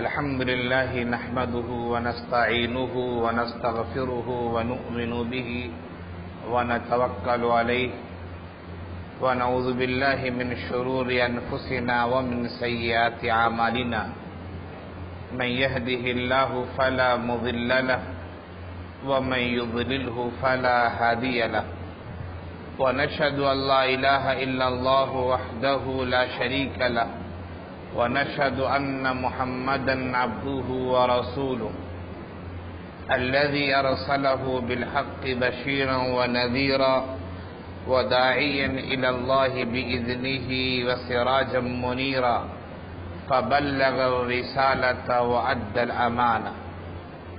الحمد لله نحمده ونستعينه ونستغفره ونؤمن به ونتوكل عليه ونعوذ بالله من شرور أنفسنا ومن سيئات أعمالنا من يهده الله فلا مضل له ومن يضلله فلا هادي له ونشهد أن لا إله إلا الله وحده لا شريك له ونشهد أن محمدا عبده ورسوله الذي أرسله بالحق بشيرا ونذيرا وداعيا إلى الله بإذنه وسراجا منيرا فبلغ الرسالة وأدى الأمانة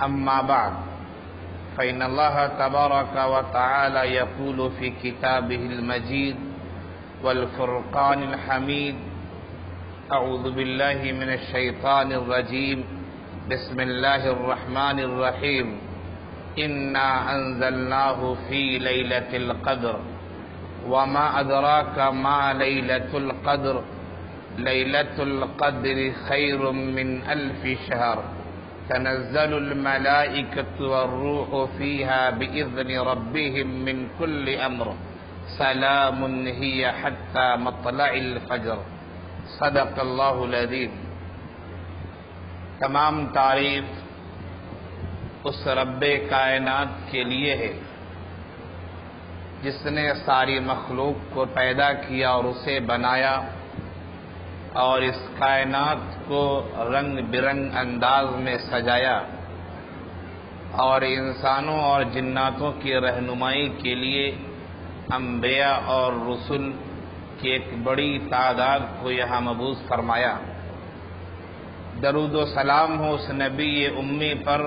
أما بعد فإن الله تبارك وتعالى يقول في كتابه المجيد والفرقان الحميد أعوذ بالله من الشيطان الرجيم بسم الله الرحمن الرحيم إنا أنزلناه في ليلة القدر وما أدراك ما ليلة القدر ليلة القدر خير من 1000 شهر تنزل الملائكة والروح فيها بإذن ربهم من كل أمر سلام هي حتى مطلع الفجر صدق اللہ العظیم۔ تمام تعریف اس رب کائنات کے لیے ہے جس نے ساری مخلوق کو پیدا کیا اور اسے بنایا اور اس کائنات کو رنگ برنگ انداز میں سجایا اور انسانوں اور جناتوں کی رہنمائی کے لیے انبیاء اور رسل کی ایک بڑی تعداد کو یہاں مبعوث فرمایا۔ درود و سلام ہو اس نبی امی پر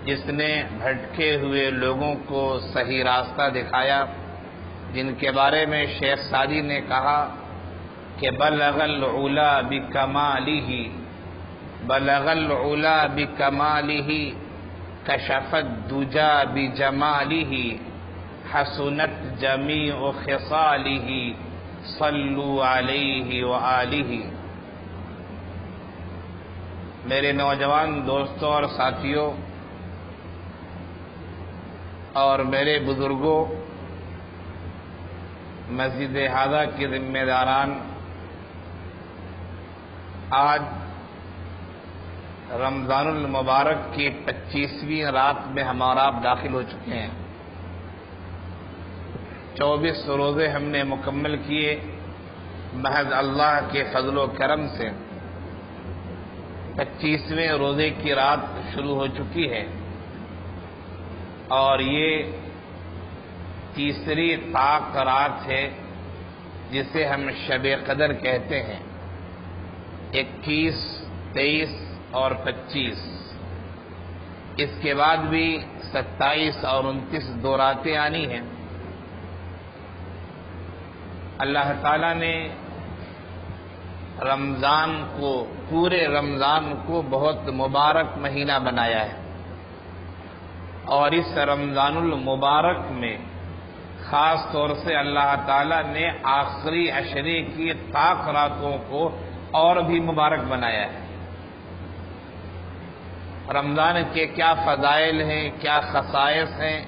جس نے بھٹکے ہوئے لوگوں کو صحیح راستہ دکھایا، جن کے بارے میں شیخ سعدی نے کہا کہ بلغ العلا بکمالہ بلغ العلا بکمالہ کشف الدجا بجمالہ حسنت جمیع خصالہ صلو علیہ وآلہ۔ میرے نوجوان دوستوں اور ساتھیوں اور میرے بزرگوں، مسجد ہادہ کے ذمہ داران، آج رمضان المبارک کی 25ویں رات میں ہم اور آپ داخل ہو چکے ہیں۔ 24 روزے ہم نے مکمل کیے محض اللہ کے فضل و کرم سے۔ 25ویں روزے کی رات شروع ہو چکی ہے اور یہ تیسری طاق رات ہے جسے ہم شب قدر کہتے ہیں۔ 21، 23 اور 25، اس کے بعد بھی 27 اور 29 دو راتیں آنی ہیں۔ اللہ تعالیٰ نے رمضان کو، پورے رمضان کو بہت مبارک مہینہ بنایا ہے اور اس رمضان المبارک میں خاص طور سے اللہ تعالیٰ نے آخری عشرے کی طاق راتوں کو اور بھی مبارک بنایا ہے۔ رمضان کے کیا فضائل ہیں، کیا خصائص ہیں،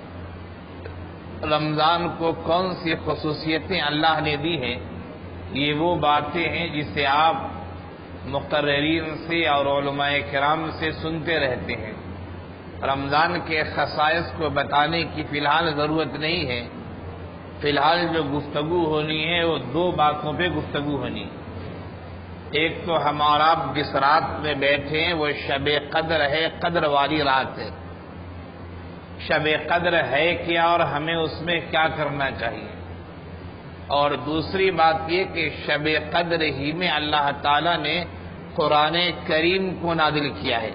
رمضان کو کون سی خصوصیتیں اللہ نے دی ہیں، یہ وہ باتیں ہیں جسے آپ مقررین سے اور علماء کرام سے سنتے رہتے ہیں۔ رمضان کے خصائص کو بتانے کی فی الحال ضرورت نہیں ہے۔ فی الحال جو گفتگو ہونی ہے وہ دو باتوں پہ گفتگو ہونی ہے۔ ایک تو ہم اور آپ جس رات میں بیٹھے ہیں وہ شب قدر ہے، قدر والی رات ہے۔ شب قدر ہے کیا اور ہمیں اس میں کیا کرنا چاہیے، اور دوسری بات یہ کہ شب قدر ہی میں اللہ تعالیٰ نے قرآن کریم کو نازل کیا ہے۔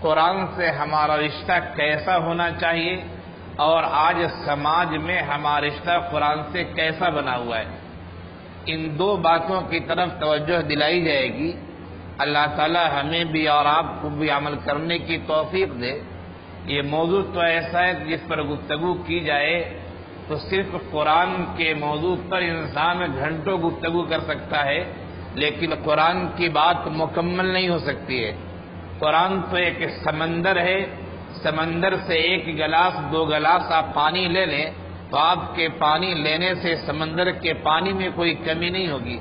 قرآن سے ہمارا رشتہ کیسا ہونا چاہیے اور آج سماج میں ہمارا رشتہ قرآن سے کیسا بنا ہوا ہے، ان دو باتوں کی طرف توجہ دلائی جائے گی۔ اللہ تعالیٰ ہمیں بھی اور آپ کو بھی عمل کرنے کی توفیق دے۔ یہ موضوع تو ایسا ہے جس پر گفتگو کی جائے تو صرف قرآن کے موضوع پر انسان گھنٹوں گفتگو کر سکتا ہے، لیکن قرآن کی بات مکمل نہیں ہو سکتی ہے۔ قرآن تو ایک سمندر ہے، سمندر سے ایک گلاس دو گلاس آپ پانی لے لیں تو آپ کے پانی لینے سے سمندر کے پانی میں کوئی کمی نہیں ہوگی۔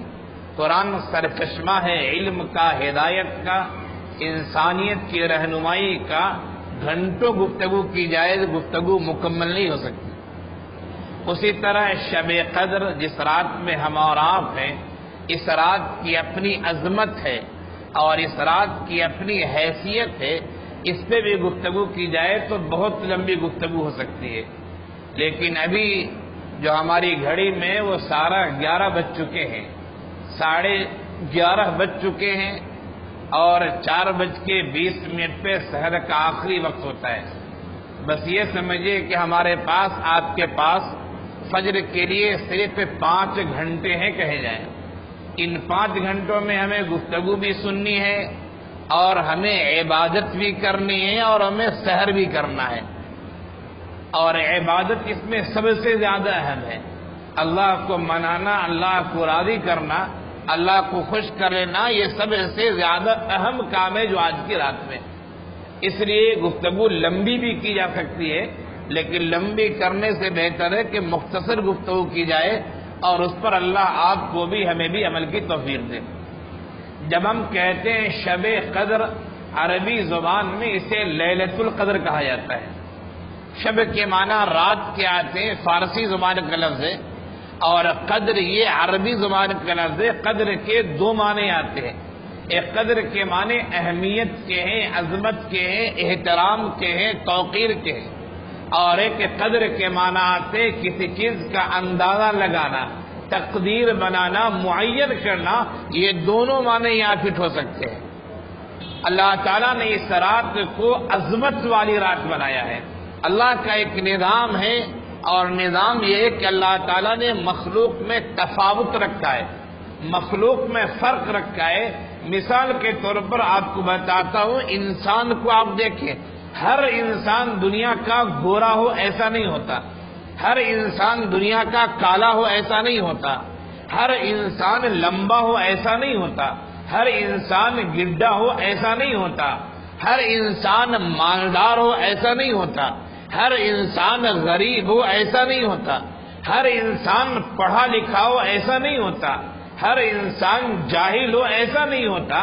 قرآن سرچشمہ ہے علم کا، ہدایت کا، انسانیت کی رہنمائی کا۔ گھنٹوں گفتگو کی جائے گفتگو مکمل نہیں ہو سکتی۔ اسی طرح شب قدر جس رات میں ہم اور آپ ہیں، اس رات کی اپنی عظمت ہے اور اس رات کی اپنی حیثیت ہے، اس پہ بھی گفتگو کی جائے تو بہت لمبی گفتگو ہو سکتی ہے۔ لیکن ابھی جو ہماری گھڑی میں وہ 11:30 بج چکے ہیں، 11:30 بج چکے ہیں اور 4:20 پہ سحر کا آخری وقت ہوتا ہے۔ بس یہ سمجھیے کہ ہمارے پاس، آپ کے پاس فجر کے لیے صرف 5 گھنٹے ہیں کہے جائیں۔ ان 5 گھنٹوں میں ہمیں گفتگو بھی سننی ہے اور ہمیں عبادت بھی کرنی ہے اور ہمیں سحر بھی کرنا ہے، اور عبادت اس میں سب سے زیادہ اہم ہے۔ اللہ کو منانا، اللہ کو راضی کرنا، اللہ کو خوش کر لینا، یہ سب سے زیادہ اہم کام ہے جو آج کی رات میں۔ اس لیے گفتگو لمبی بھی کی جا سکتی ہے، لیکن لمبی کرنے سے بہتر ہے کہ مختصر گفتگو کی جائے اور اس پر اللہ آپ کو بھی ہمیں بھی عمل کی توفیق دے۔ جب ہم کہتے ہیں شب قدر، عربی زبان میں اسے لیلۃ القدر کہا جاتا ہے۔ شب کے معنی رات کے آتے ہیں، فارسی زبان کا لفظ ہے، اور قدر یہ عربی زبان کا لفظ ہے۔ قدر کے 2 معنی آتے ہیں، ایک قدر کے معنی اہمیت کے ہیں، عظمت کے ہیں، احترام کے ہیں، توقیر کے ہیں، اور ایک قدر کے معنی آتے کسی چیز کا اندازہ لگانا، تقدیر بنانا، معین کرنا۔ یہ دونوں معنی یہاں فٹ ہو سکتے ہیں۔ اللہ تعالیٰ نے اس رات کو عظمت والی رات بنایا ہے۔ اللہ کا ایک نظام ہے، اور نظام یہ ہے کہ اللہ تعالیٰ نے مخلوق میں تفاوت رکھا ہے، مخلوق میں فرق رکھا ہے۔ مثال کے طور پر آپ کو بتاتا ہوں، انسان کو آپ دیکھیں، ہر انسان دنیا کا گورا ہو ایسا نہیں ہوتا، ہر انسان دنیا کا کالا ہو ایسا نہیں ہوتا، ہر انسان لمبا ہو ایسا نہیں ہوتا، ہر انسان گڈھا ہو ایسا نہیں ہوتا، ہر انسان مالدار ہو ایسا نہیں ہوتا، ہر انسان غریب ہو ایسا نہیں ہوتا، ہر انسان پڑھا لکھا ہو ایسا نہیں ہوتا، ہر انسان جاہل ہو ایسا نہیں ہوتا،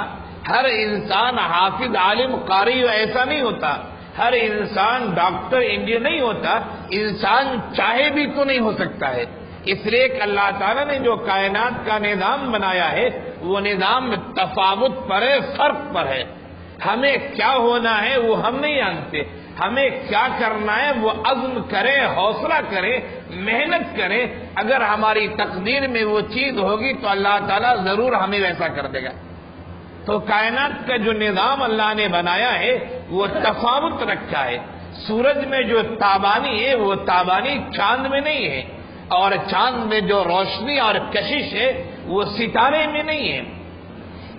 ہر انسان حافظ عالم قاری ہو ایسا نہیں ہوتا، ہر انسان ڈاکٹر انجینئر نہیں ہوتا۔ انسان چاہے بھی تو نہیں ہو سکتا ہے۔ اس لیے کہ اللہ تعالیٰ نے جو کائنات کا نظام بنایا ہے وہ نظام تفاوت پر ہے، فرق پر ہے۔ ہمیں کیا ہونا ہے وہ ہم نہیں جانتے، ہمیں کیا کرنا ہے وہ عزم کریں، حوصلہ کریں، محنت کریں۔ اگر ہماری تقدیر میں وہ چیز ہوگی تو اللہ تعالیٰ ضرور ہمیں ویسا کر دے گا۔ تو کائنات کا جو نظام اللہ نے بنایا ہے وہ تفاوت رکھا ہے۔ سورج میں جو تابانی ہے وہ تابانی چاند میں نہیں ہے، اور چاند میں جو روشنی اور کشش ہے وہ ستارے میں نہیں ہے۔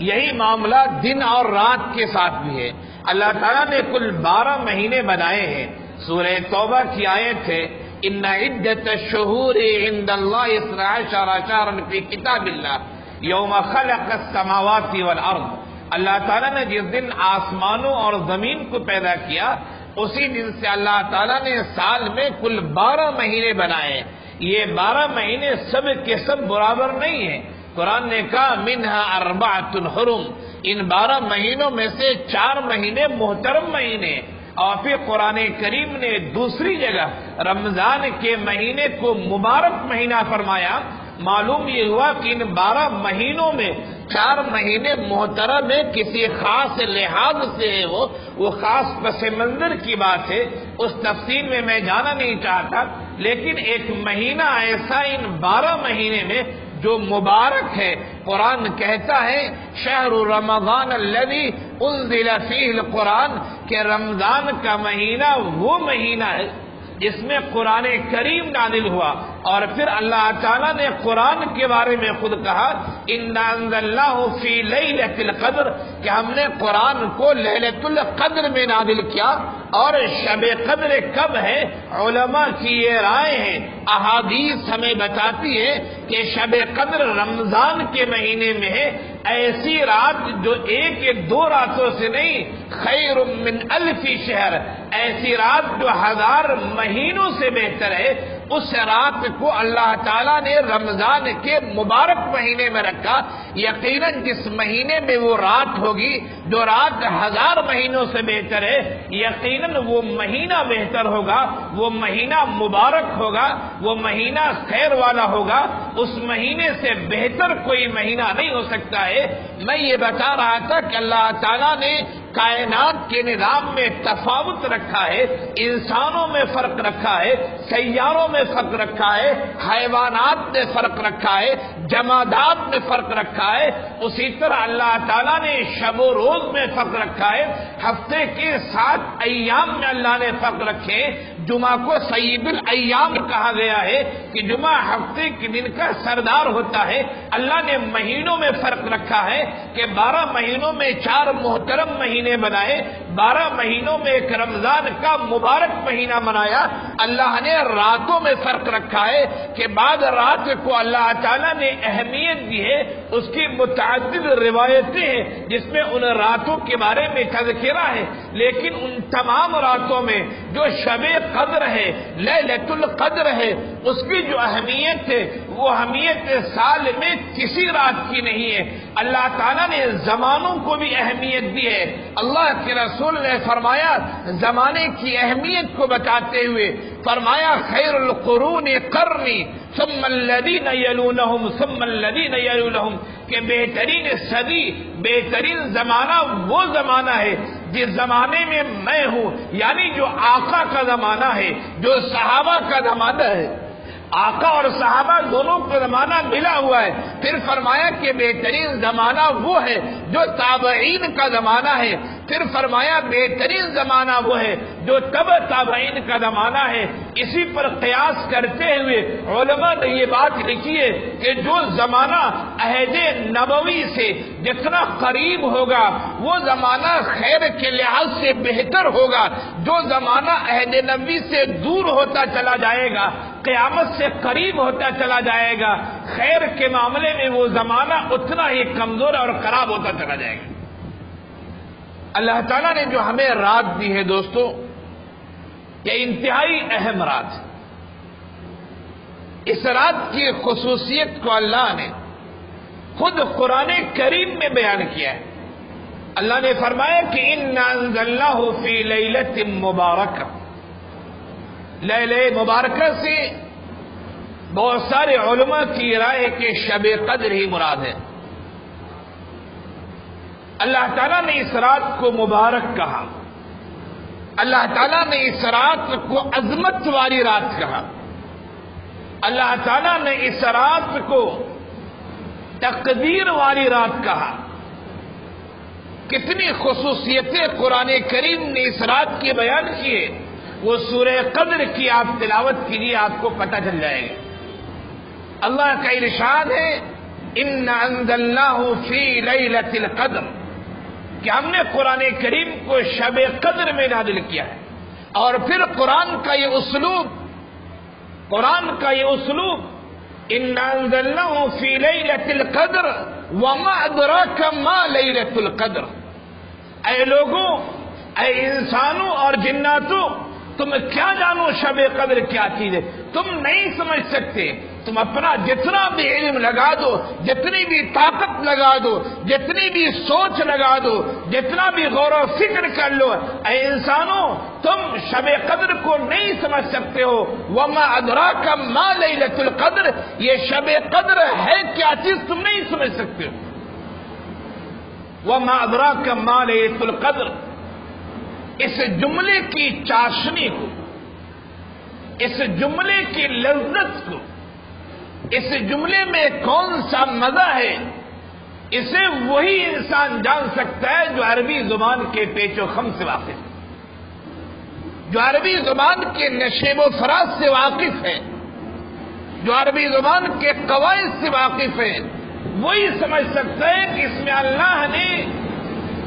یہی معاملہ دن اور رات کے ساتھ بھی ہے۔ اللہ تعالیٰ نے کل 12 مہینے بنائے ہیں۔ سورہ توبہ کی آیت ہے، ان عدت الشہور عند اللہ 12 شہرا فی کتاب اللہ یوم خلق السماوات والارض۔ اللہ تعالیٰ نے جس دن آسمانوں اور زمین کو پیدا کیا اسی دن سے اللہ تعالیٰ نے سال میں کل 12 مہینے بنائے۔ یہ 12 مہینے سب کے سب برابر نہیں ہیں۔ قرآن نے کہا منہا 4 حرم، ان 12 مہینوں میں سے 4 مہینے محترم مہینے۔ اور پھر قرآن کریم نے دوسری جگہ رمضان کے مہینے کو مبارک مہینہ فرمایا۔ معلوم یہ ہوا کہ ان 12 مہینوں میں 4 مہینے محترم ہے، کسی خاص لحاظ سے ہے، وہ خاص پس منظر کی بات ہے، اس تفصیل میں میں جانا نہیں چاہتا۔ لیکن ایک مہینہ ایسا ان 12 مہینے میں جو مبارک ہے، قرآن کہتا ہے شہر رمضان الذی انزل فیہ القرآن، کہ رمضان کا مہینہ وہ مہینہ ہے جس میں قرآن کریم نازل ہوا۔ اور پھر اللہ تعالیٰ نے قرآن کے بارے میں خود کہا انا انزلناہ فی لیلۃ القدر، کہ ہم نے قرآن کو لیلۃ القدر میں نازل کیا. اور شب قدر کب ہے؟ علماء کی یہ رائے ہے، احادیث ہمیں بتاتی ہے کہ شب قدر رمضان کے مہینے میں ہے. ایسی رات جو ایک یا دو راتوں سے نہیں، خیر من الف شہر، ایسی رات جو 1000 مہینوں سے بہتر ہے. اس رات کو اللہ تعالیٰ نے رمضان کے مبارک مہینے میں رکھا. یقیناً جس مہینے میں وہ رات ہوگی جو رات 1000 مہینوں سے بہتر ہے، یقیناً وہ مہینہ بہتر ہوگا، وہ مہینہ مبارک ہوگا، وہ مہینہ خیر والا ہوگا. اس مہینے سے بہتر کوئی مہینہ نہیں ہو سکتا ہے. میں یہ بتا رہا تھا کہ اللہ تعالیٰ نے کائنات کے نظام میں تفاوت رکھا ہے، انسانوں میں فرق رکھا ہے، سیاروں میں فرق رکھا ہے، حیوانات میں فرق رکھا ہے، جمادات میں فرق رکھا ہے. اسی طرح اللہ تعالیٰ نے شب و روز میں فرق رکھا ہے. ہفتے کے 7 ایام میں اللہ نے فرق رکھے. جمعہ کو سید الایام کہا گیا ہے کہ جمعہ ہفتے کے دن کا سردار ہوتا ہے. اللہ نے مہینوں میں فرق رکھا ہے کہ 12 مہینوں میں 4 محترم مہینے بنائے، 12 مہینوں میں ایک رمضان کا مبارک مہینہ منایا. اللہ نے راتوں میں فرق رکھا ہے کہ بعد رات کو اللہ تعالیٰ نے اہمیت دی ہے. اس کی متعدد روایتیں ہیں جس میں ان راتوں کے بارے میں تذکرہ ہے، لیکن ان تمام راتوں میں جو شب قدر ہے، لیلۃ القدر ہے، اس کی جو اہمیت ہے وہ اہمیت سال میں کسی رات کی نہیں ہے. اللہ تعالیٰ نے زمانوں کو بھی اہمیت دی ہے. اللہ کے رسول نے فرمایا، زمانے کی اہمیت کو بتاتے ہوئے فرمایا خیر القرون قرنی ثم الذین یلونہم ثم الذین یلونہم، کہ بہترین صدی، بہترین زمانہ وہ زمانہ ہے جس زمانے میں میں ہوں، یعنی جو آقا کا زمانہ ہے، جو صحابہ کا زمانہ ہے. آقا اور صحابہ دونوں کو زمانہ ملا ہوا ہے. پھر فرمایا کہ بہترین زمانہ وہ ہے جو تابعین کا زمانہ ہے. پھر فرمایا بہترین زمانہ وہ ہے جو تبع تابعین کا زمانہ ہے. اسی پر قیاس کرتے ہوئے علماء نے یہ بات لکھی ہے کہ جو زمانہ عہد نبوی سے جتنا قریب ہوگا وہ زمانہ خیر کے لحاظ سے بہتر ہوگا. جو زمانہ عہد نبوی سے دور ہوتا چلا جائے گا، قیامت سے قریب ہوتا چلا جائے گا، خیر کے معاملے میں وہ زمانہ اتنا ہی کمزور اور خراب ہوتا چلا جائے گا. اللہ تعالیٰ نے جو ہمیں رات دی ہے دوستو، یہ انتہائی اہم رات ہے. اس رات کی خصوصیت کو اللہ نے خود قرآن کریم میں بیان کیا ہے. اللہ نے فرمایا کہ اِنَّا أَنزَلْنَاهُ فِي لَيْلَةٍ مُبَارَكَةٍ. لیلہ مبارکہ سے بہت سارے علماء کی رائے کہ شب قدر ہی مراد ہے. اللہ تعالیٰ نے اس رات کو مبارک کہا. اللہ تعالیٰ نے اس رات کو عظمت والی رات کہا. اللہ تعالیٰ نے اس رات کو تقدیر والی رات کہا. کتنی خصوصیتیں قرآن کریم نے اس رات کی بیان کی ہے، وہ سورہ قدر کی آپ تلاوت کیجیے، آپ کو پتہ چل جائے گا. اللہ کا ارشاد ہے اِنَّا أَنزَلْنَاهُ فِي لَيْلَةِ الْقَدْرِ، کہ ہم نے قرآن کریم کو شب قدر میں نازل کیا ہے. اور پھر قرآن کا یہ اسلوب اِنَّا أَنزَلْنَاهُ فِي لَيْلَةِ الْقَدْرِ وَمَا أَدْرَاكَ مَا لَيْلَةُ الْقَدْرِ. اے لوگوں، اے انسانوں اور جناتوں، تم کیا جانو شب قدر کیا چیز ہے؟ تم نہیں سمجھ سکتے. تم اپنا جتنا بھی علم لگا دو، جتنی بھی طاقت لگا دو، جتنی بھی سوچ لگا دو، جتنا بھی غور و فکر کر لو، اے انسانوں تم شب قدر کو نہیں سمجھ سکتے ہو. وما ادراک ما لیلۃ القدر، یہ شب قدر ہے کیا چیز تم نہیں سمجھ سکتے ہو. وما ادراک ما لیلۃ القدر، اس جملے کی چاشنی کو، اس جملے کی لذت کو، اس جملے میں کون سا مزہ ہے، اسے وہی انسان جان سکتا ہے جو عربی زبان کے پیچ و خم سے واقف ہے، جو عربی زبان کے نشیب و فراز سے واقف ہے. جو عربی زبان کے قواعد سے واقف ہے وہی سمجھ سکتا ہے کہ اس میں اللہ نے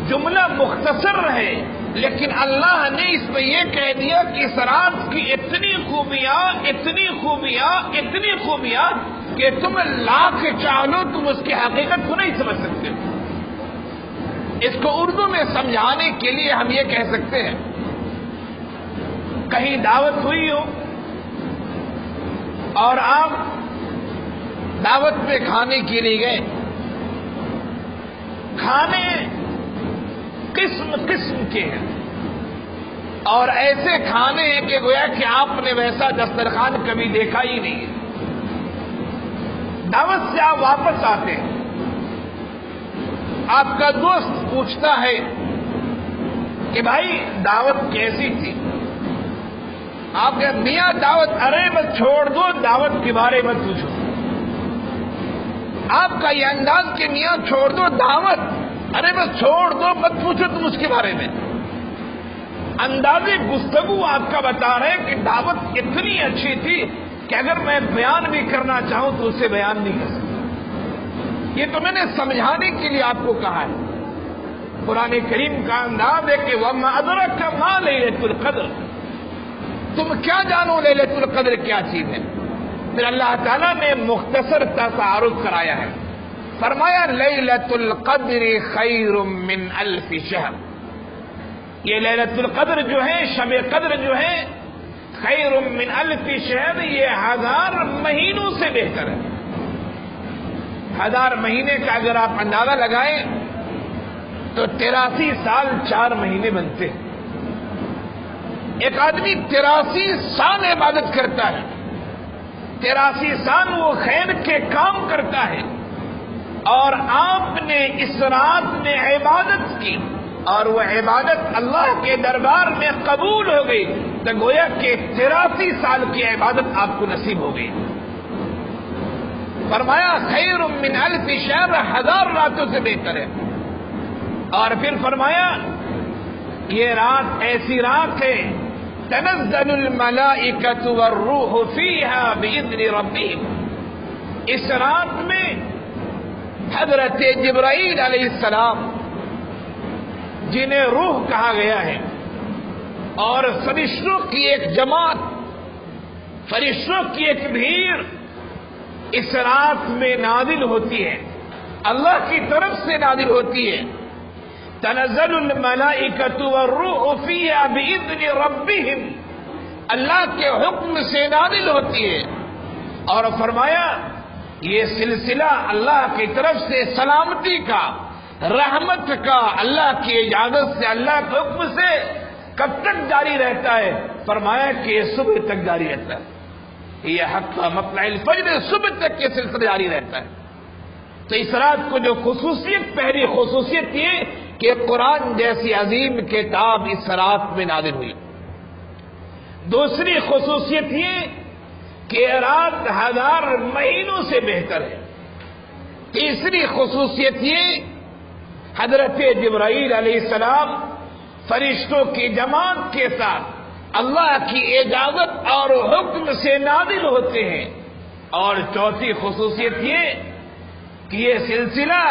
جملہ مختصر ہے، لیکن اللہ نے اس میں یہ کہہ دیا کہ اس رات کی اتنی خوبیاں اتنی خوبیاں اتنی خوبیاں کہ تم لاکھ چاہو تم اس کی حقیقت کو نہیں سمجھ سکتے۔ اس کو اردو میں سمجھانے کے لیے ہم یہ کہہ سکتے ہیں، کہیں دعوت ہوئی ہو اور آپ دعوت پہ کھانے کے لیے گئے، کھانے قسم قسم کے ہیں اور ایسے کھانے ہیں کہ گویا کہ آپ نے ویسا دسترخوان کبھی دیکھا ہی نہیں ہے۔ دعوت سے آپ واپس آتے ہیں، آپ کا دوست پوچھتا ہے کہ بھائی دعوت کیسی تھی؟ آپ کہ میاں دعوت ارے مت چھوڑ دو، دعوت کے بارے میں پوچھو۔ آپ کا یہ انداز کہ میاں چھوڑ دو دعوت، ارے بس چھوڑ دو مت پوچھو تم اس کے بارے میں۔ انداز گفتگو آپ کا بتا رہے کہ دعوت اتنی اچھی تھی کہ اگر میں بیان بھی کرنا چاہوں تو اسے بیان نہیں کر سکتا۔ یہ تو میں نے سمجھانے کے لیے آپ کو کہا ہے۔ قرآن کریم کا انداز ہے کہ وَمَا أَدْرَكَ مَا لَيْلَةُ الْقَدْرِ، تم کیا جانو لیلۃ القدر کیا چیز ہے؟ پھر اللہ تعالیٰ نے مختصر تعارف کرایا ہے، فرمایا لیلۃ القدر خیر من الف شہر، یہ لیلۃ القدر جو ہے، شب قدر جو ہے، خیر من الف شہر، یہ 1000 مہینوں سے بہتر ہے۔ 1000 مہینے کا اگر آپ اندازہ لگائیں تو 83 سال 4 مہینے بنتے ہیں۔ ایک آدمی 83 سال عبادت کرتا ہے، 83 سال وہ خیر کے کام کرتا ہے، اور آپ نے اس رات میں عبادت کی اور وہ عبادت اللہ کے دربار میں قبول ہو گئی، تو گویا کہ 83 سال کی عبادت آپ کو نصیب ہو گئی۔ فرمایا خیر من الف شہر، 1000 راتوں سے بہتر ہے۔ اور پھر فرمایا یہ رات ایسی رات ہے تنزل الملائکۃ والروح فیہا بإذن ربہم، اس رات میں حضرت جبرائیل علیہ السلام جنہیں روح کہا گیا ہے، اور فرشتوں کی ایک جماعت، فرشتوں کی ایک بھیڑ اس رات میں نازل ہوتی ہے، اللہ کی طرف سے نازل ہوتی ہے۔ تنزل الملائکۃ والروح فیہا بإذن ربہم، اللہ کے حکم سے نازل ہوتی ہے، اور فرمایا یہ سلسلہ اللہ کی طرف سے سلامتی کا، رحمت کا، اللہ کی اجازت سے، اللہ کے حکم سے کب تک جاری رہتا ہے؟ فرمایا کہ یہ صبح تک جاری رہتا ہے، یہ حتی مطلع الفجر، صبح تک یہ سلسلہ جاری رہتا ہے۔ تو اس رات کو جو خصوصیت، پہلی خصوصیت یہ کہ قرآن جیسی عظیم کتاب اس رات میں نازل ہوئی۔ دوسری خصوصیت یہ کہ رات 1000 مہینوں سے بہتر ہے۔ تیسری خصوصیت یہ حضرت جبرائیل علیہ السلام فرشتوں کی جماعت کے ساتھ اللہ کی اجازت اور حکم سے نازل ہوتے ہیں۔ اور چوتھی خصوصیت یہ کہ یہ سلسلہ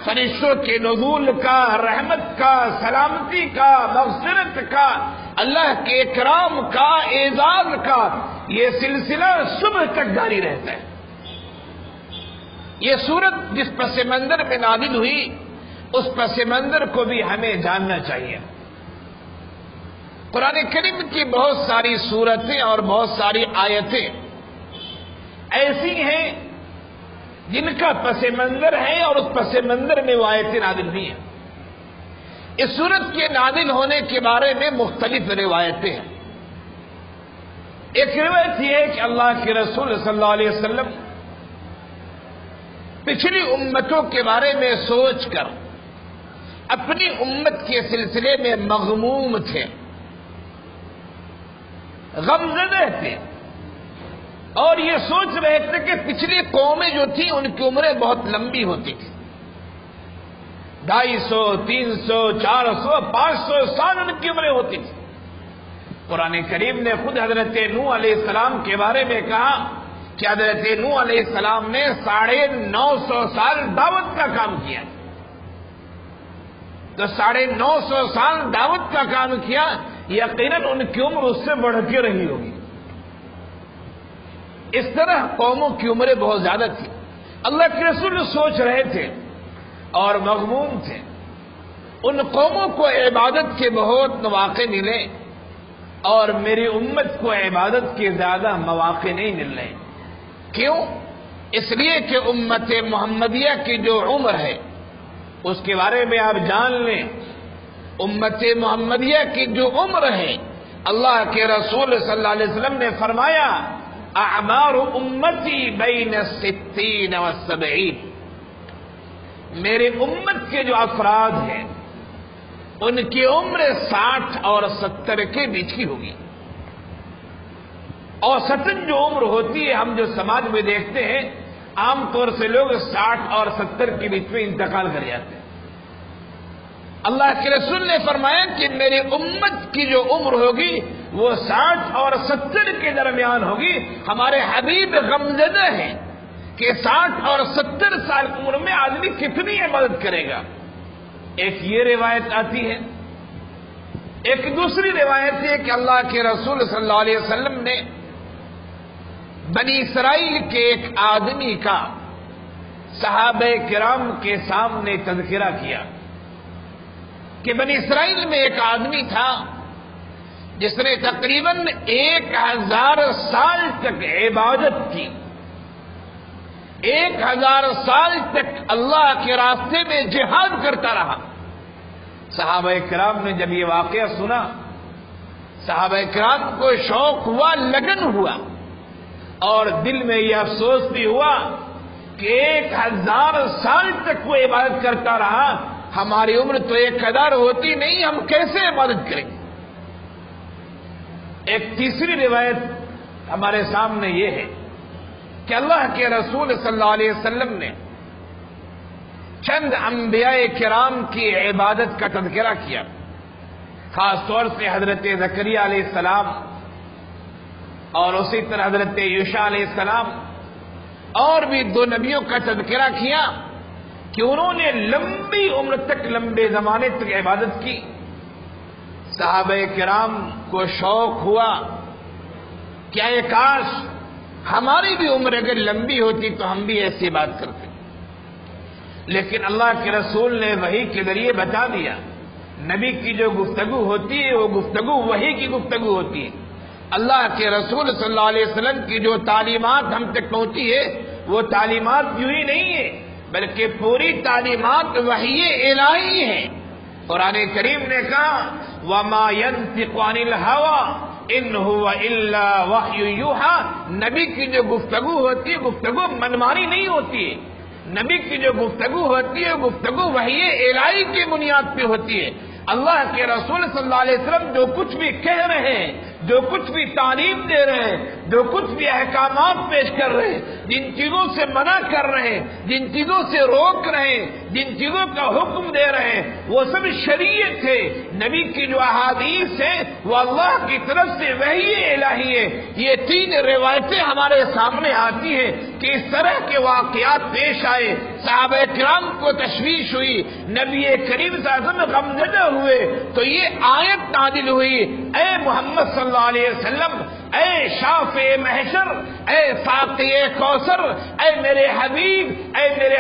فرشتوں کے نزول کا، رحمت کا، سلامتی کا، مغفرت کا، اللہ کے اکرام کا، اعزاز کا، یہ سلسلہ صبح تک جاری رہتا ہے۔ یہ سورت جس پس منظر میں نازل ہوئی اس پس منظر کو بھی ہمیں جاننا چاہیے۔ قرآن کریم کی بہت ساری سورتیں اور بہت ساری آیتیں ایسی ہیں جن کا پس منظر ہے اور اس پس منظر میں وہ آیتیں نازل ہوئی ہیں۔ اس سورت کے نازل ہونے کے بارے میں مختلف روایتیں ہیں۔ ایک روایت یہ ہے کہ اللہ کے رسول صلی اللہ علیہ وسلم پچھلی امتوں کے بارے میں سوچ کر اپنی امت کے سلسلے میں مغموم تھے، غمزدہ تھے، اور یہ سوچ رہے تھے کہ پچھلی قومیں جو تھیں ان کی عمریں بہت لمبی ہوتی تھی، 250، 300، 400، 500 سال ان کی عمریں ہوتی تھی۔ قرآن کریم نے خود حضرت نوح علیہ السلام کے بارے میں کہا کہ حضرت نوح علیہ السلام نے 950 سال دعوت کا کام کیا، تو 950 سال دعوت کا کام کیا، یقیناً ان کی عمر اس سے بڑھ کے رہی ہوگی۔ اس طرح قوموں کی عمریں بہت زیادہ تھی۔ اللہ کے رسول سوچ رہے تھے اور مغموم تھے، ان قوموں کو عبادت کے بہت مواقع ملے اور میری امت کو عبادت کے زیادہ مواقع نہیں مل رہے۔ کیوں؟ اس لیے کہ امت محمدیہ کی جو عمر ہے اس کے بارے میں آپ جان لیں، امت محمدیہ کی جو عمر ہے، اللہ کے رسول صلی اللہ علیہ وسلم نے فرمایا اعمار امتی بین 60 و 70، میرے امت کے جو افراد ہیں ان کی عمر 60 اور 70 کے بیچ کی ہوگی۔ اوسطاً جو عمر ہوتی ہے، ہم جو سماج میں دیکھتے ہیں، عام طور سے لوگ 60 اور 70 کے بیچ میں انتقال کر جاتے ہیں۔ اللہ کے رسول نے فرمایا کہ میری امت کی جو عمر ہوگی وہ 60 اور 70 کے درمیان ہوگی۔ ہمارے حبیب غمزدہ ہیں کہ 60 اور 70 سال کی عمر میں آدمی کتنی عبادت کرے گا۔ ایک یہ روایت آتی ہے، ایک دوسری روایت ہے کہ اللہ کے رسول صلی اللہ علیہ وسلم نے بنی اسرائیل کے ایک آدمی کا صحابہ کرام کے سامنے تذکرہ کیا کہ بنی اسرائیل میں ایک آدمی تھا جس نے تقریباً 1000 سال تک عبادت کی، 1000 سال تک اللہ کے راستے میں جہاد کرتا رہا۔ صحابہ کرام نے جب یہ واقعہ سنا، صحابہ کرام کو شوق ہوا، لگن ہوا، اور دل میں یہ افسوس بھی ہوا کہ 1000 سال تک وہ عبادت کرتا رہا، ہماری عمر تو 1000 ہوتی نہیں، ہم کیسے عبادت کریں گے؟ ایک تیسری روایت ہمارے سامنے یہ ہے کہ اللہ کے رسول صلی اللہ علیہ وسلم نے چند انبیاء کرام کی عبادت کا تذکرہ کیا، خاص طور سے حضرت زکریا علیہ السلام اور اسی طرح حضرت یوشع علیہ السلام، اور بھی 2 نبیوں کا تذکرہ کیا کہ انہوں نے لمبی عمر تک، لمبے زمانے تک عبادت کی۔ صحابہ کرام کو شوق ہوا کیا یہ کاش ہماری بھی عمر اگر لمبی ہوتی تو ہم بھی ایسی بات کرتے، لیکن اللہ کے رسول نے وحی کے ذریعے بتا دیا، نبی کی جو گفتگو ہوتی ہے وہ گفتگو وحی کی گفتگو ہوتی ہے۔ اللہ کے رسول صلی اللہ علیہ وسلم کی جو تعلیمات ہم تک پہنچی ہے وہ تعلیمات یوں ہی نہیں ہے، بلکہ پوری تعلیمات وحی الہی ہیں۔ قرآن کریم نے کہا وَمَا يَنطِقُ عَنِ الْهَوَىٰ إِنْ هُوَ إِلَّا وَحْيٌ يُوحَىٰ، نبی کی جو گفتگو ہوتی ہے گفتگو منمانی نہیں ہوتی ہے، نبی کی جو گفتگو ہوتی ہے گفتگو وحی الہی کی بنیاد پہ ہوتی ہے۔ اللہ کے رسول صلی اللہ علیہ وسلم جو کچھ بھی کہہ رہے ہیں، جو کچھ بھی تعلیم دے رہے ہیں، جو کچھ بھی احکامات پیش کر رہے ہیں، جن چیزوں سے منع کر رہے ہیں، جن چیزوں سے روک رہے ہیں، جن چیزوں کا حکم دے رہے ہیں، وہ سب شریعت ہے۔ نبی کی جو احادیث ہیں وہ اللہ کی طرف سے وحی الہی ہے۔ یہ 3 روایتیں ہمارے سامنے آتی ہیں کہ اس طرح کے واقعات پیش آئے، صحابہ کرام کو تشویش ہوئی، نبی کریم صلی اللہ علیہ وسلم غمزدہ ہوئے، تو یہ آیت نازل ہوئی، اے محمد صلی اللہ علیہ وسلم، اے شافع محشر، اے ساقی کوثر، اے میرے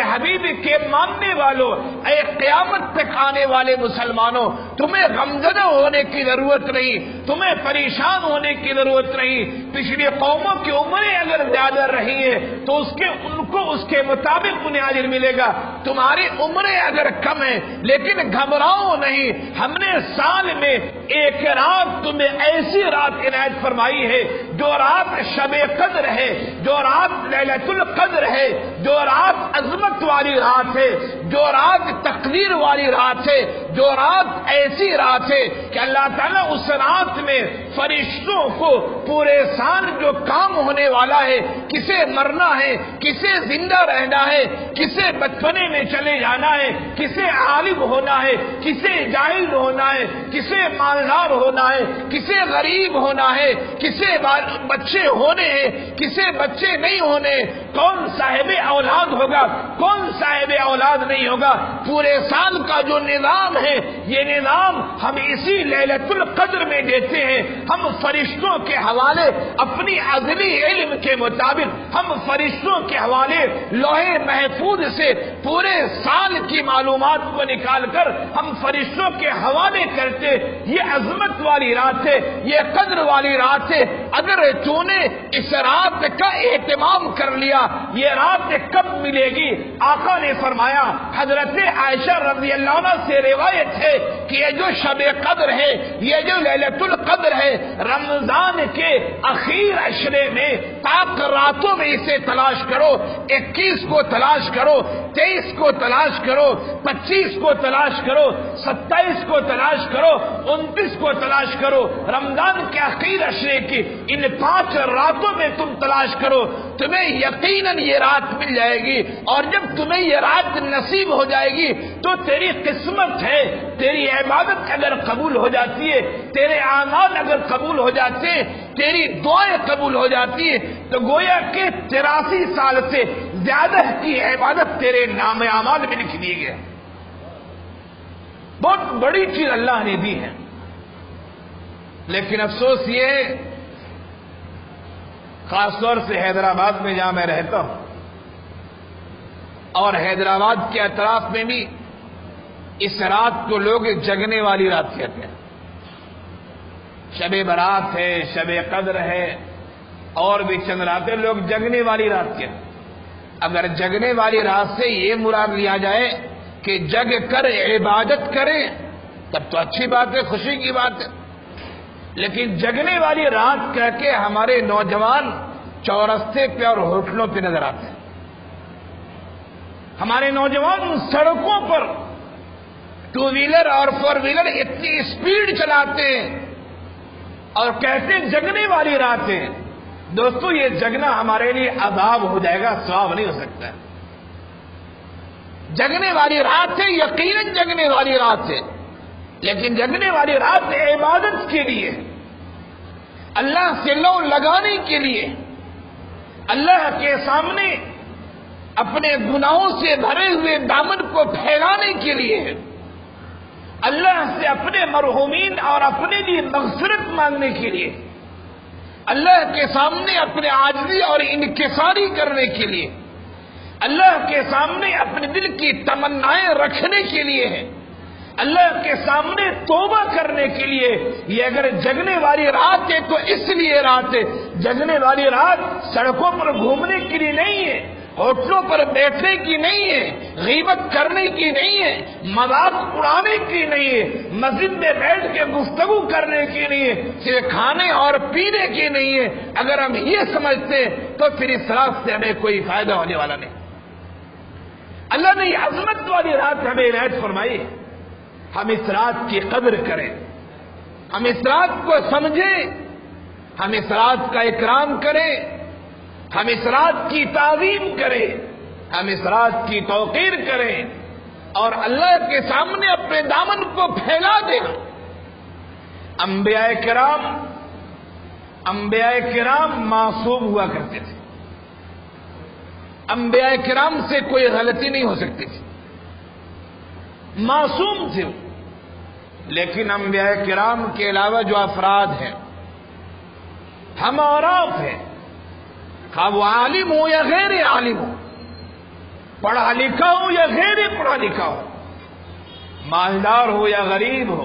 حبیب کے ماننے والوں، اے قیامت تک آنے والے مسلمانوں، تمہیں غمزدہ ہونے کی ضرورت نہیں، تمہیں پریشان ہونے کی ضرورت نہیں۔ پچھلی قوموں کی عمریں اگر زیادہ رہی ہیں تو ان کو اس کے مطابق انہیں اجر ملے گا، تمہاری عمریں اگر کم ہیں لیکن گھبراؤ نہیں، ہم نے سال میں 1 رات تمہیں ایسی رات عنایت فرمائی ہے جو رات شب قدر ہے، جو رات لیلۃ القدر ہے، جو رات عظمت والی رات ہے، جو رات تقدیر والی رات ہے، جو رات ایسی رات ہے کہ اللہ تعالیٰ اس رات میں فرشتوں کو پورے سال جو کام ہونے والا ہے، کسے مرنا ہے، کسے زندہ رہنا ہے، کسے بچپنے میں چلے جانا ہے، کسے عالم ہونا ہے، کسے جاہل ہونا ہے، کسے مالدار ہونا ہے، کسے غریب ہونا ہے، کسے بچے ہونے ہیں، کسے بچے نہیں ہونے، کون صاحب اولاد ہوگا، کون صاحب اولاد نہیں ہوگا، پورے سال کا جو نظام ہے، یہ نظام ہم اسی لیلۃ القدر میں دیتے ہیں۔ ہم فرشتوں کے حوالے اپنی ازلی علم کے مطابق، ہم فرشتوں کے حوالے لوح محفوظ سے پورے سال کی معلومات کو نکال کر ہم فرشتوں کے حوالے کرتے۔ یہ عظمت والی رات ہے، یہ قدر والی رات ہے۔ اگر تو نے اس رات کا اہتمام کر لیا، یہ رات کب ملے گی؟ آقا نے فرمایا، حضرت عائشہ رضی اللہ عنہ سے روایت ہے کہ یہ جو شب قدر ہے، یہ جو لیلۃ القدر ہے، رمضان کے اخیر عشرے میں پاک راتوں میں اسے تلاش کرو۔ 21 کو تلاش کرو، 23 کو تلاش کرو، 25 کو تلاش کرو، 27 کو تلاش کرو، 29 کو تلاش کرو۔ رمضان کے اخیر عشرے کی ان 5 راتوں میں تم تلاش کرو، تمہیں یقیناً یہ رات مل جائے گی۔ اور جب تمہیں یہ رات نصیب ہو جائے گی تو تیری قسمت ہے، تیری عبادت اگر قبول ہو جاتی ہے، تیرے اعمال اگر قبول ہو جاتے ہیں، تیری دعائیں قبول ہو جاتی ہیں، تو گویا کہ 83 سال سے زیادہ کی عبادت تیرے نام اعمال میں لکھ دی گئی۔ بہت بڑی چیز اللہ نے دی ہے، لیکن افسوس یہ خاص طور سے حیدرآباد میں جہاں میں رہتا ہوں اور حیدرآباد کے اطراف میں بھی اس رات کو لوگ جگنے والی رات کہتے ہیں۔ شب برات ہے، شب قدر ہے، اور بھی چند راتیں لوگ جگنے والی رات کہتے ہیں۔ اگر جگنے والی رات سے یہ مراد لیا جائے کہ جگ کر عبادت کریں تب تو اچھی بات ہے، خوشی کی بات ہے، لیکن جگنے والی رات کہہ کے ہمارے نوجوان چورستے پہ اور ہوٹلوں پہ نظر آتے ہیں۔ ہمارے نوجوان سڑکوں پر 2 ویلر اور 4 ویلر اتنی اسپیڈ چلاتے ہیں اور کہتے ہیں جگنے والی رات ہے۔ دوستو، یہ جگنا ہمارے لیے عذاب ہو جائے گا، ثواب نہیں ہو سکتا ہے۔ جگنے والی رات ہے، یقیناً جگنے والی رات ہے، لیکن جگنے والی رات عبادت کے لیے، اللہ سے لو لگانے کے لیے، اللہ کے سامنے اپنے گناہوں سے بھرے ہوئے دامن کو پھیلانے کے لیے، اللہ سے اپنے مرحومین اور اپنے لیے مغفرت مانگنے کے لیے، اللہ کے سامنے اپنے عاجزی اور انکساری کرنے کے لیے، اللہ کے سامنے اپنے دل کی تمنائیں رکھنے کے لیے ہے، اللہ کے سامنے توبہ کرنے کے لیے۔ یہ اگر جگنے والی رات ہے تو اس لیے رات ہے۔ جگنے والی رات سڑکوں پر گھومنے کے لیے نہیں ہے، ہوٹلوں پر بیٹھنے کی نہیں ہے، غیبت کرنے کی نہیں ہے، مذاق اڑانے کی نہیں ہے، مسجد میں بیٹھ کے گفتگو کرنے کی نہیں ہے، صرف کھانے اور پینے کی نہیں ہے۔ اگر ہم یہ سمجھتے ہیں تو پھر اس رات سے ہمیں کوئی فائدہ ہونے والا نہیں۔ اللہ نے یہ عظمت والی رات ہمیں عنایت فرمائی، ہم اس رات کی قدر کریں، ہم اس رات کو سمجھیں، ہم اس رات کا اکرام کریں، ہم اس رات کی تعظیم کریں، ہم اس رات کی توقیر کریں اور اللہ کے سامنے اپنے دامن کو پھیلا دیں۔ انبیاء کرام معصوم ہوا کرتے تھے، انبیاء کرام سے کوئی غلطی نہیں ہو سکتی تھی، معصوم تھے۔ لیکن انبیاء کرام کے علاوہ جو افراد ہیں، ہم اور آپ ہیں، خواہ وہ عالم ہو یا غیر عالم ہو، پڑھا لکھا ہو یا غیر پڑھا لکھا ہو، مالدار ہو یا غریب ہو،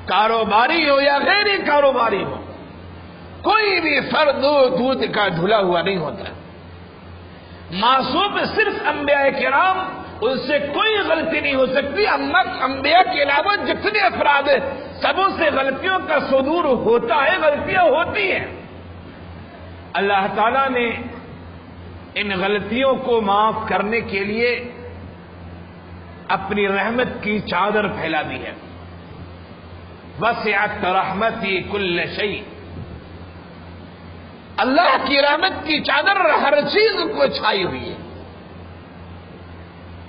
کاروباری ہو یا غیر کاروباری ہو، کوئی بھی فرد دودھ کا دھلا ہوا نہیں ہوتا۔ معصوم صرف انبیاء کرام، ان سے کوئی غلطی نہیں ہو سکتی۔ انبیاء کے علاوہ جتنے افراد ہیں سبوں سے غلطیوں کا صدور ہوتا ہے، غلطیاں ہوتی ہیں۔ اللہ تعالیٰ نے ان غلطیوں کو معاف کرنے کے لیے اپنی رحمت کی چادر پھیلا دی ہے۔ وسعت رحمتی کل شیء، اللہ کی رحمت کی چادر ہر چیز کو چھائی ہوئی ہے۔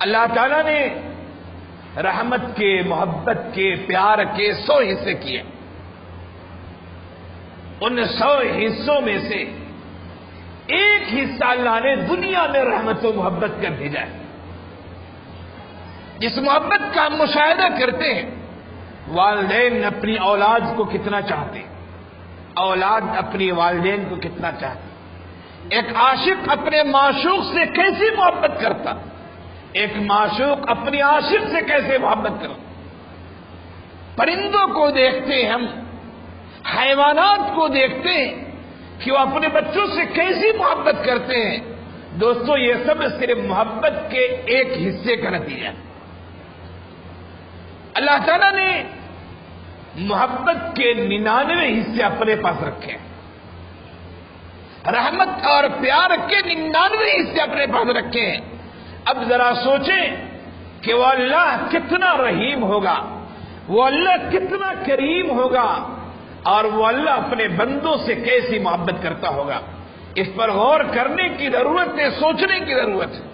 اللہ تعالیٰ نے رحمت کے، محبت کے، پیار کے 100 حصے کیے، ان 100 حصوں میں سے ایک حصہ اللہ نے دنیا میں رحمت و محبت کا بھیجا ہے۔ جس محبت کا ہم مشاہدہ کرتے ہیں، والدین اپنی اولاد کو کتنا چاہتے ہیں، اولاد اپنی والدین کو کتنا چاہتے ہیں، ایک عاشق اپنے معشوق سے کیسی محبت کرتا، ایک معشوق اپنی عاشق سے کیسے محبت کرتا۔ پرندوں کو دیکھتے ہیں ہم، حیوانات کو دیکھتے ہیں کہ وہ اپنے بچوں سے کیسی محبت کرتے ہیں۔ دوستو، یہ سب صرف محبت کے ایک حصے کا نتیجہ ہے۔ اللہ تعالیٰ نے محبت کے 99 حصے اپنے پاس رکھے ہیں، رحمت اور پیار کے 99 حصے اپنے پاس رکھے ہیں۔ اب ذرا سوچیں کہ وہ اللہ کتنا رحیم ہوگا، وہ اللہ کتنا کریم ہوگا، اور وہ اللہ اپنے بندوں سے کیسی محبت کرتا ہوگا۔ اس پر غور کرنے کی ضرورت ہے، سوچنے کی ضرورت ہے۔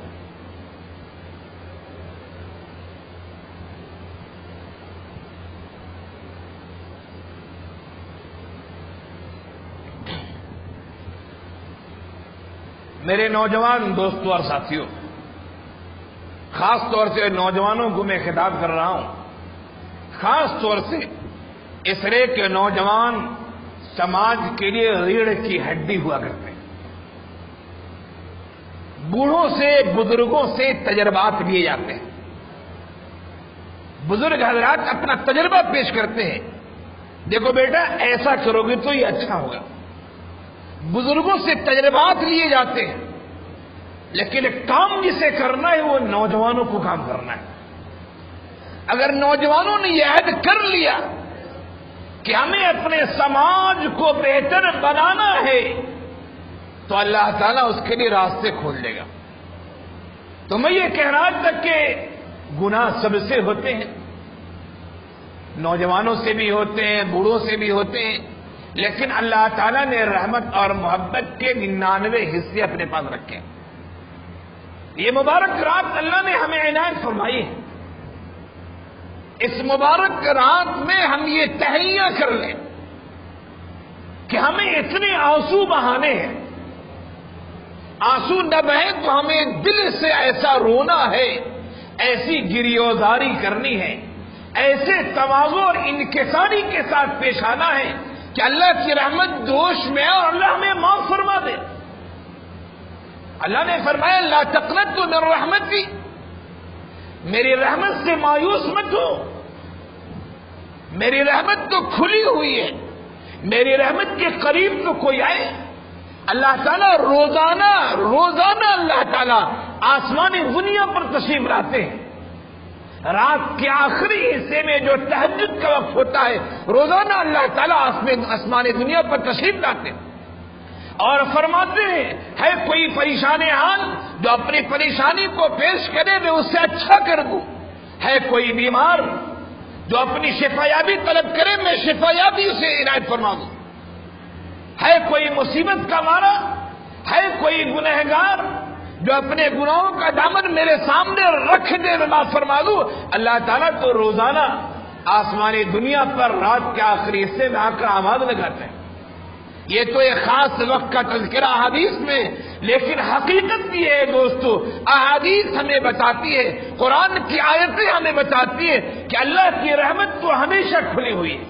میرے نوجوان دوستوں اور ساتھیوں، خاص طور سے نوجوانوں کو میں خطاب کر رہا ہوں، خاص طور سے اس لیے کہ نوجوان سماج کے لیے ریڑھ کی ہڈی ہوا کرتے ہیں۔ بوڑھوں سے، بزرگوں سے تجربات لیے جاتے ہیں، بزرگ حضرات اپنا تجربہ پیش کرتے ہیں، دیکھو بیٹا ایسا کرو گے تو یہ اچھا ہوگا۔ بزرگوں سے تجربات لیے جاتے ہیں، لیکن کام جسے کرنا ہے وہ نوجوانوں کو کام کرنا ہے۔ اگر نوجوانوں نے یہ عہد کر لیا کہ ہمیں اپنے سماج کو بہتر بنانا ہے، تو اللہ تعالیٰ اس کے لیے راستے کھول دے گا۔ تو میں یہ کہہ رہا تھا کہ گناہ سب سے ہوتے ہیں، نوجوانوں سے بھی ہوتے ہیں، بوڑھوں سے بھی ہوتے ہیں، لیکن اللہ تعالیٰ نے رحمت اور محبت کے 99 حصے اپنے پاس رکھے۔ یہ مبارک رات اللہ نے ہمیں عنایت فرمائی ہے، اس مبارک رات میں ہم یہ تہیہ کر لیں کہ ہمیں اتنے آنسو بہانے ہیں، آنسو نہ بہے تو ہمیں دل سے ایسا رونا ہے، ایسی گریوزاری کرنی ہے، ایسے تواضع اور انکساری کے ساتھ پیش آنا ہے کہ اللہ کی رحمت دوش میں ہے اور اللہ ہمیں معاف فرما دے۔ اللہ نے فرمایا لا تقنطوا من رحمتی، میری رحمت سے مایوس مت ہو، میری رحمت تو کھلی ہوئی ہے، میری رحمت کے قریب تو کوئی آئے۔ اللہ تعالیٰ روزانہ اللہ تعالیٰ آسمانی دنیا پر تشریف لاتے ہیں۔ رات کے آخری حصے میں جو تہجد کا وقت ہوتا ہے، روزانہ اللہ تعالیٰ آسمانی دنیا پر تشریف لاتے ہیں اور فرماتے ہیں ہے کوئی پریشان حال جو اپنی پریشانی کو پیش کرے میں اس سے اچھا کر دوں، ہے کوئی بیمار جو اپنی شفایابی طلب کرے میں شفایابی اسے عنایت فرما دوں، ہے کوئی مصیبت کا مارا، ہے کوئی گنہگار جو اپنے گناہوں کا دامن میرے سامنے رکھ دے میں معاف فرما دوں۔ اللہ تعالیٰ تو روزانہ آسمانی دنیا پر رات کے آخری حصے میں آ کر آواز لگاتے ہیں۔ یہ تو ایک خاص وقت کا تذکرہ احادیث میں، لیکن حقیقت بھی ہے دوستو، احادیث ہمیں بتاتی ہے، قرآن کی آیتیں ہمیں بتاتی ہیں کہ اللہ کی رحمت تو ہمیشہ کھلی ہوئی ہے،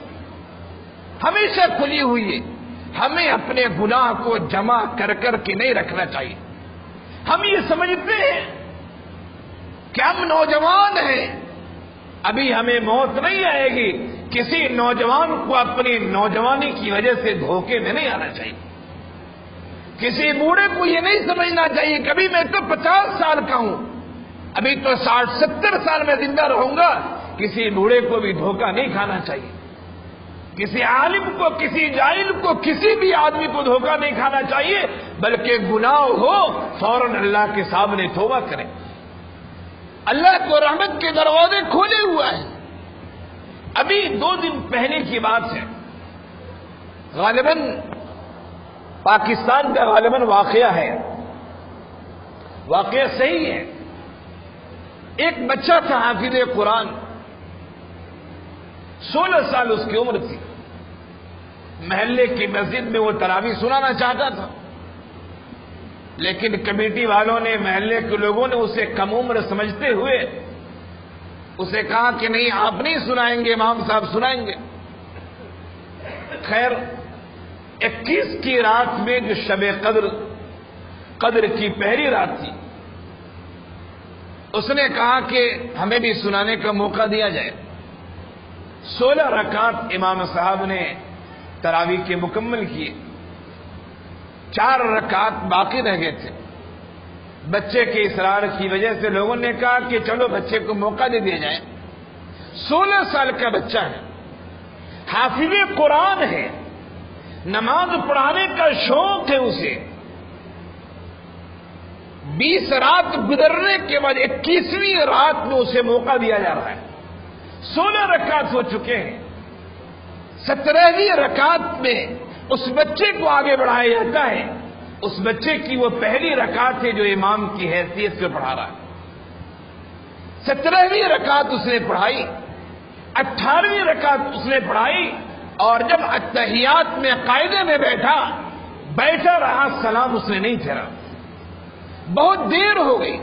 ہمیشہ کھلی ہوئی ہے۔ ہمیں اپنے گناہ کو جمع کر کے نہیں رکھنا چاہیے۔ ہم یہ سمجھتے ہیں کہ ہم نوجوان ہیں، ابھی ہمیں موت نہیں آئے گی۔ کسی نوجوان کو اپنی نوجوانی کی وجہ سے دھوکے میں نہیں آنا چاہیے۔ کسی بوڑھے کو یہ نہیں سمجھنا چاہیے کبھی میں تو 50 سال کا ہوں، ابھی تو 60-70 سال میں زندہ رہوں گا۔ کسی بوڑھے کو بھی دھوکہ نہیں کھانا چاہیے، کسی عالم کو، کسی جاہل کو، کسی بھی آدمی کو دھوکہ نہیں کھانا چاہیے، بلکہ گناہ ہو فوراً اللہ کے سامنے توبہ کریں۔ اللہ کو رحمت کے دروازے کھولے ہوا ہے، ابھی 2 دن پہلے کی بات ہے، غالباً پاکستان کا غالباً واقعہ ہے، واقعہ صحیح ہے۔ ایک بچہ تھا حافظ قرآن، 16 سال اس کی عمر تھی، محلے کی مسجد میں وہ تراویح سنانا چاہتا تھا، لیکن کمیٹی والوں نے، محلے کے لوگوں نے اسے کم عمر سمجھتے ہوئے اسے کہا کہ نہیں، آپ نہیں سنائیں گے، امام صاحب سنائیں گے۔ خیر 21 کی رات میں جو شب قدر کی پہلی رات تھی، اس نے کہا کہ ہمیں بھی سنانے کا موقع دیا جائے۔ 16 رکعت امام صاحب نے تراویح کے مکمل کیے، 4 رکعت باقی رہ گئے تھے۔ بچے کے اصرار کی وجہ سے لوگوں نے کہا کہ چلو بچے کو موقع دے دیا جائے۔ 16 سال کا بچہ ہے، حافظ قرآن ہے، نماز پڑھانے کا شوق ہے اسے۔ 20 رات گزرنے کے بعد 21ویں رات میں اسے موقع دیا جا رہا ہے۔ 16 رکعت ہو چکے ہیں، 17ویں رکعت میں اس بچے کو آگے بڑھایا جاتا ہے۔ اس بچے کی وہ پہلی رکعت ہے جو امام کی حیثیت سے پڑھا رہا ہے۔ 17ویں رکعت اس نے پڑھائی، 18ویں رکعت اس نے پڑھائی، اور جب اتحیات میں قاعدے میں بیٹھا رہا، سلام اس نے نہیں پھیرا۔ بہت دیر ہو گئی،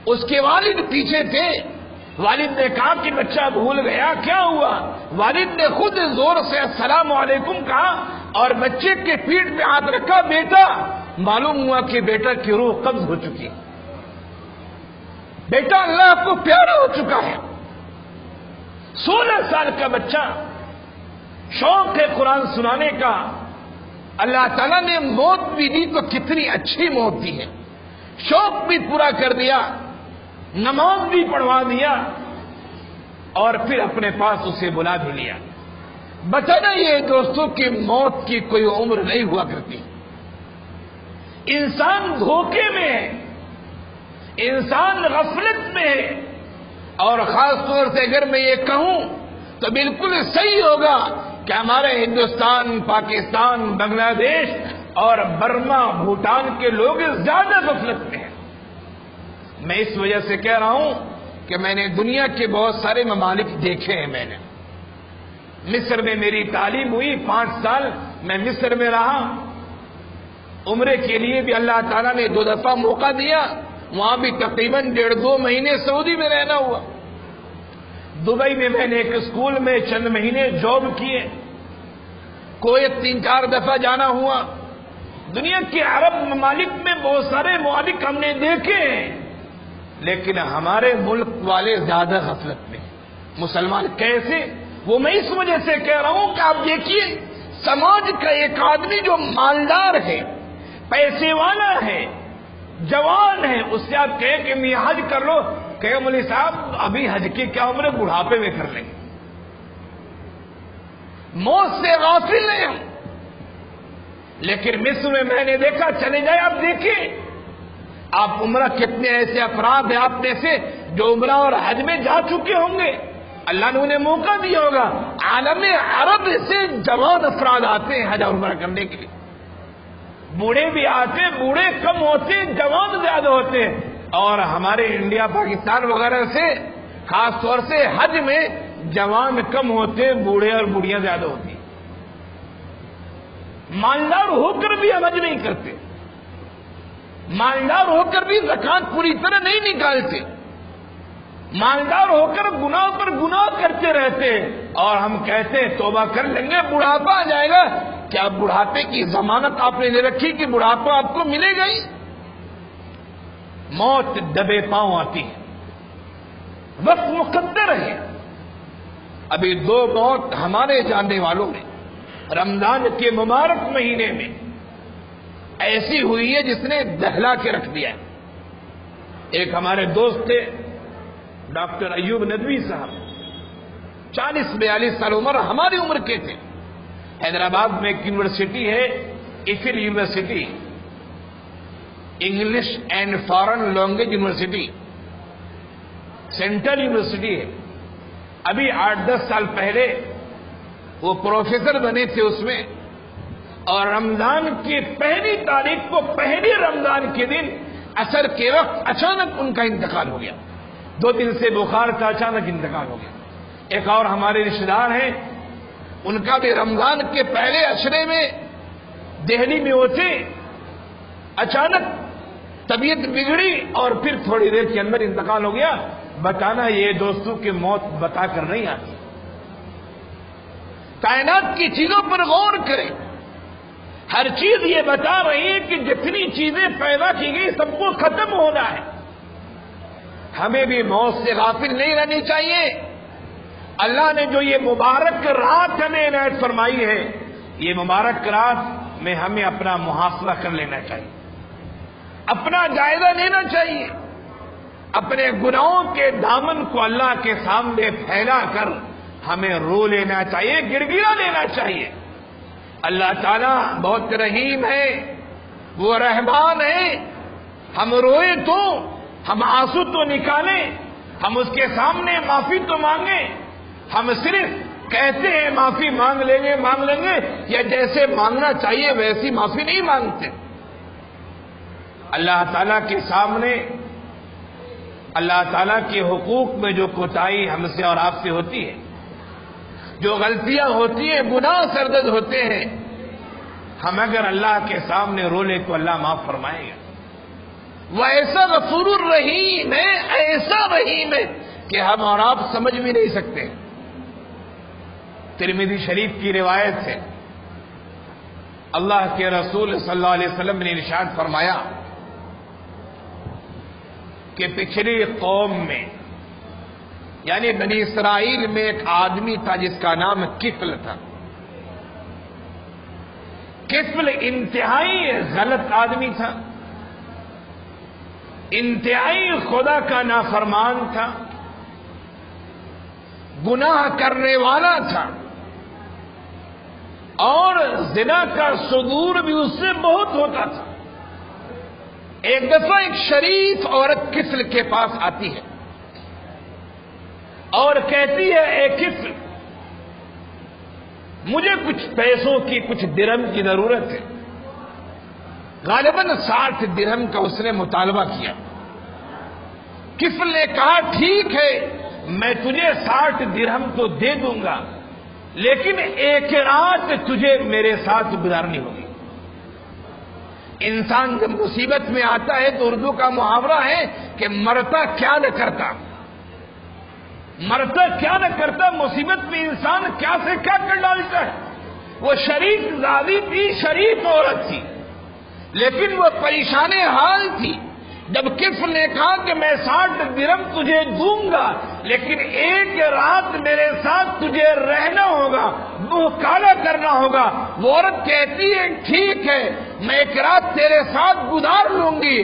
اس کے والد پیچھے تھے۔ والد نے کہا کہ بچہ بھول گیا، کیا ہوا؟ والد نے خود زور سے السلام علیکم کہا اور بچے کے پیٹھ پہ ہاتھ رکھا۔ بیٹا، معلوم ہوا کہ بیٹا کی روح قبض ہو چکی، بیٹا اللہ کو پیارا ہو چکا ہے۔ 16 سال کا بچہ، شوق ہے قرآن سنانے کا، اللہ تعالیٰ نے موت بھی دی تو کتنی اچھی موت دی ہے، شوق بھی پورا کر دیا، نماز بھی پڑھوا دیا، اور پھر اپنے پاس اسے بلا بھی لیا۔ بتانا یہ دوستوں کہ موت کی کوئی عمر نہیں ہوا کرتی۔ انسان دھوکے میں ہے، انسان غفلت میں ہے، اور خاص طور سے اگر میں یہ کہوں تو بالکل صحیح ہوگا کہ ہمارے ہندوستان، پاکستان، بنگلہ دیش اور برما، بھوٹان کے لوگ زیادہ غفلت میں ہیں۔ میں اس وجہ سے کہہ رہا ہوں کہ میں نے دنیا کے بہت سارے ممالک دیکھے ہیں۔ میں نے مصر میں میری تعلیم ہوئی، 5 سال میں مصر میں رہا، عمرے کے لیے بھی اللہ تعالیٰ نے 2 دفعہ موقع دیا، وہاں بھی تقریباً 1.5-2 مہینے سعودی میں رہنا ہوا۔ دبئی میں میں نے ایک اسکول میں چند مہینے جاب کیے، کویت 3-4 دفعہ جانا ہوا۔ دنیا کے عرب ممالک میں بہت سارے ممالک ہم نے دیکھے ہیں، لیکن ہمارے ملک والے زیادہ غفلت میں۔ مسلمان کیسے؟ وہ میں اس وجہ سے کہہ رہا ہوں کہ آپ دیکھیے، سماج کا ایک آدمی جو مالدار ہے، پیسے والا ہے، جوان ہے، اس سے آپ کہیں کہ میں حج کر لو، کہ مولوی صاحب ابھی حج کی کیا عمر ہے، بڑھاپے میں کر لیں گے۔ موت سے غافل ہیں ہم۔ لیکن مصر میں میں نے دیکھا، چلے جائے آپ دیکھیں، آپ عمرہ کتنے ایسے افراد ہیں آپ میں سے جو عمرہ اور حج میں جا چکے ہوں گے، اللہ نے انہیں موقع دیا ہوگا۔ عالم عرب سے جوان افراد آتے ہیں حج اور عمرہ کرنے کے لیے، بوڑھے بھی آتے، بوڑھے کم ہوتے، جوان زیادہ ہوتے ہیں۔ اور ہمارے انڈیا، پاکستان وغیرہ سے خاص طور سے حج میں جوان کم ہوتے، بوڑھے اور بوڑھیاں زیادہ ہوتی۔ مالدار ہو کر بھی ہم حج نہیں کرتے، مالدار ہو کر بھی زکات پوری طرح نہیں نکالتے، مالدار ہو کر گناہ پر گناہ کرتے رہتے، اور ہم کہتے ہیں توبہ کر لیں گے، بڑھاپا آ جائے گا۔ کیا بڑھاپے کی ضمانت آپ نے لے رکھی کہ بڑھاپا آپ کو ملے گا ہی؟ موت دبے پاؤں آتی ہے، وقت مقدر ہے۔ ابھی 2 موت ہمارے جاننے والوں میں رمضان کے مبارک مہینے میں ایسی ہوئی ہے جس نے دہلا کے رکھ دیا۔ ایک ہمارے دوست تھے ڈاکٹر ایوب ندوی صاحب، 40-42 سال عمر، ہماری عمر کے تھے۔ حیدرآباد میں ایک یونیورسٹی ہے، Eiffel university, English and foreign language university, central university ہے۔ ابھی 8-10 سال پہلے وہ پروفیسر بنے تھے اس میں، اور رمضان کی پہلی تاریخ کو، پہلی رمضان کے دن عصر کے وقت اچانک ان کا انتقال ہو گیا. 2 دن سے بخار تھا، اچانک انتقال ہو گیا. ایک اور ہمارے رشتے دار ہیں، ان کا بھی رمضان کے پہلے عشرے میں دہلی میں ہوتے، اچانک طبیعت بگڑی اور پھر تھوڑی دیر کے اندر انتقال ہو گیا. بتانا یہ دوستوں کی موت بتا کر نہیں آتی. کائنات کی چیزوں پر غور کریں. ہر چیز یہ بتا رہی ہے کہ جتنی چیزیں پیدا کی گئی سب کو ختم ہونا ہے. ہمیں بھی موت سے غافل نہیں رہنی چاہیے. اللہ نے جو یہ مبارک رات ہمیں عنایت فرمائی ہے، یہ مبارک رات میں ہمیں اپنا محاسبہ کر لینا چاہیے، اپنا جائزہ لینا چاہیے، اپنے گناہوں کے دامن کو اللہ کے سامنے پھیلا کر ہمیں رو لینا چاہیے، گڑ گڑا لینا چاہیے. اللہ تعالیٰ بہت رحیم ہے، وہ رحمان ہے. ہم روئے تو، ہم آنسو تو نکالیں، ہم اس کے سامنے معافی تو مانگیں. ہم صرف کہتے ہیں معافی مانگ لیں گے، یا جیسے مانگنا چاہیے ویسی معافی نہیں مانگتے. اللہ تعالیٰ کے سامنے، اللہ تعالیٰ کے حقوق میں جو کوتاہی ہم سے اور آپ سے ہوتی ہے، جو غلطیاں ہوتی ہیں، گناہ سرزد ہوتے ہیں، ہم اگر اللہ کے سامنے رو لیں تو اللہ معاف فرمائے گا. وہ ایسا غفور الرحیم ہے، ایسا رحیم ہے کہ ہم اور آپ سمجھ بھی نہیں سکتے. ترمذی شریف کی روایت ہے، اللہ کے رسول صلی اللہ علیہ وسلم نے ارشاد فرمایا کہ پچھلی قوم میں، یعنی بنی اسرائیل میں، ایک آدمی تھا جس کا نام کفل تھا. کفل انتہائی غلط آدمی تھا، انتہائی خدا کا نافرمان تھا، گناہ کرنے والا تھا، اور زنا کا صدور بھی اس سے بہت ہوتا تھا. ایک دفعہ ایک شریف عورت کفل کے پاس آتی ہے اور کہتی ہے، اے کفل، مجھے کچھ پیسوں کی، کچھ درہم کی ضرورت ہے. غالباً 60 درہم کا اس نے مطالبہ کیا. کفل نے کہا، ٹھیک ہے، میں تجھے 60 درہم تو دے دوں گا، لیکن ایک رات تجھے میرے ساتھ گزارنی ہوگی. انسان جب مصیبت میں آتا ہے تو اردو کا محاورہ ہے کہ مرتا کیا نہ کرتا، مرتا کیا نہ کرتا. مصیبت میں انسان کیا سے کیا کر ڈالتا ہے. وہ شریف زادی تھی، شریف عورت تھی، لیکن وہ پریشان حال تھی. جب کفل نے کہا کہ میں 60 درہم تجھے دوں گا، لیکن ایک رات میرے ساتھ تجھے رہنا ہوگا، منہ کالا کرنا ہوگا، وہ عورت کہتی ہے، ٹھیک ہے، میں ایک رات تیرے ساتھ گزار لوں گی.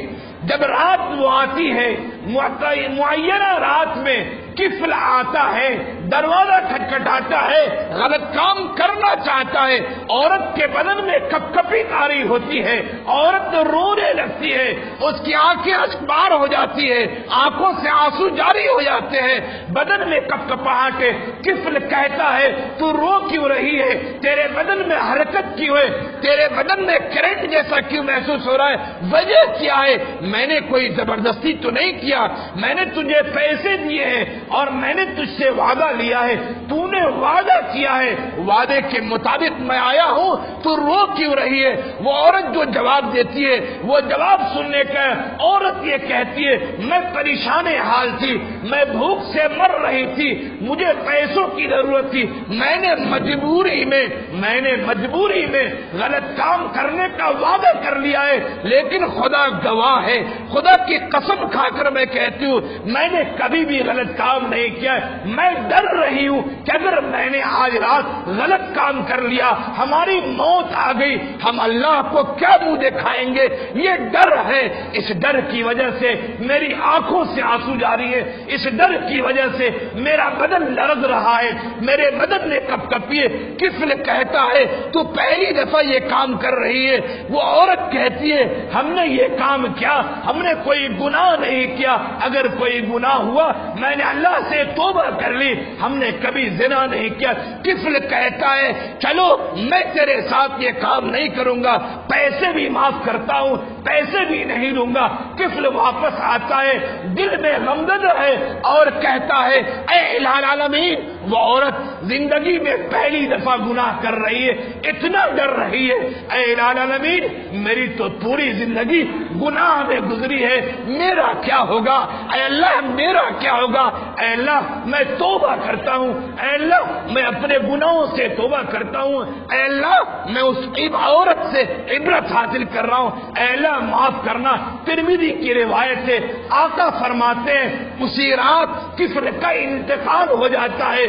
جب رات وہ آتی ہے، معینہ رات میں کفل آتا ہے، دروازہ کھٹکھٹاتا ہے، غلط کام کرنا چاہتا ہے. عورت کے بدن میں کپ کپی طاری ہوتی ہے، عورت رونے لگتی ہے، اس کی آنکھیں اشکبار ہو جاتی ہے، آنکھوں سے آنسو جاری ہو جاتے ہیں، بدن میں کپ کپاہٹ ہے. کفل کہتا ہے، تو رو کیوں رہی ہے؟ تیرے بدن میں حرکت کیوں ہے؟ تیرے بدن میں کرنٹ جیسا کیوں محسوس ہو رہا ہے؟ وجہ کیا ہے؟ میں نے کوئی زبردستی تو نہیں کیا، میں نے تجھے پیسے دیے ہیں اور میں نے تجھ سے وعدہ لیا ہے، تو نے وعدہ کیا ہے، وعدے کے مطابق میں آیا ہوں، تو رو کیوں رہی ہے؟ وہ عورت جو جواب دیتی ہے، وہ جواب سننے کا عورت یہ کہتی ہے، میں پریشان حال تھی، میں بھوک سے مر رہی تھی، مجھے پیسوں کی ضرورت تھی، میں نے مجبوری میں غلط کام کرنے کا وعدہ کر لیا ہے، لیکن خدا گواہ ہے، خدا کی قسم کھا کر میں کہتی ہوں، میں نے کبھی بھی غلط کام نہیں کیا. میں ڈر رہی ہوں کہ اگر میں نے آج رات غلط کام کر لیا، ہماری موت آ گئی، ہم اللہ کو کیا منہ دکھائیں گے. یہ ڈر ہے، اس ڈر کی وجہ سے میری آنکھوں سے آنسو جاری ہے، اس ڈر کی وجہ سے میرا بدن لرز رہا ہے، میرے بدن میں کپ کپی ہے. کفل کہتا ہے، تو پہلی دفعہ یہ کام کر رہی ہے. وہ عورت کہتی ہے، ہم نے یہ کام کیا، ہم نے کوئی گناہ نہیں کیا، اگر کوئی گناہ ہوا میں نے اللہ سے توبہ کر لی، ہم نے کبھی زنا نہیں کیا. کفل کہتا ہے چلو میں تیرے ساتھ یہ کام نہیں کروں گا, پیسے بھی معاف کرتا ہوں, پیسے بھی نہیں دوں گا. کفل واپس آتا ہے, دل میں غمزدہ ہے اور کہتا ہے اے الہ العالمین, وہ عورت زندگی میں پہلی دفعہ گناہ کر رہی ہے, اتنا ڈر رہی ہے, اے الہ العالمین میری تو پوری زندگی گناہ میں گزری ہے, میرا کیا ہوگا, اے اللہ میرا کیا ہوگا, اے اللہ میں توبہ کرتا ہوں, اے اللہ میں اپنے گناہوں سے توبہ کرتا ہوں, اے اللہ میں اس عورت سے عبرت حاصل کر رہا ہوں, اے اللہ معاف کرنا. ترمذی کی روایت ہے آقا فرماتے ہیں اسی رات کفل کا انتقال ہو جاتا ہے.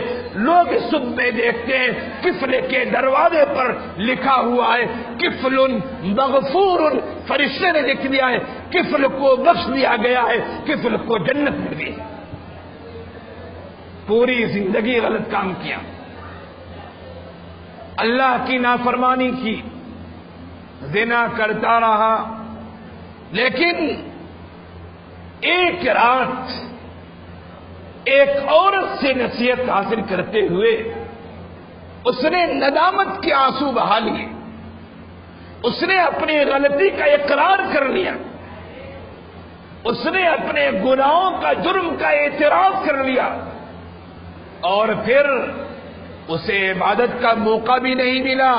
لوگ صبح دیکھتے ہیں کفل کے دروازے پر لکھا ہوا ہے کفل مغفور, فرشتے نے لکھ دیا ہے کفل کو بخش دیا گیا ہے, کفل کو جنت مل گئی. پوری زندگی غلط کام کیا, اللہ کی نافرمانی کی, زنا کرتا رہا, لیکن ایک رات ایک عورت سے نصیحت حاصل کرتے ہوئے اس نے ندامت کے آنسو بہا لیے, اس نے اپنی غلطی کا اقرار کر لیا, اس نے اپنے گناہوں کا جرم کا اعتراف کر لیا, اور پھر اسے عبادت کا موقع بھی نہیں ملا,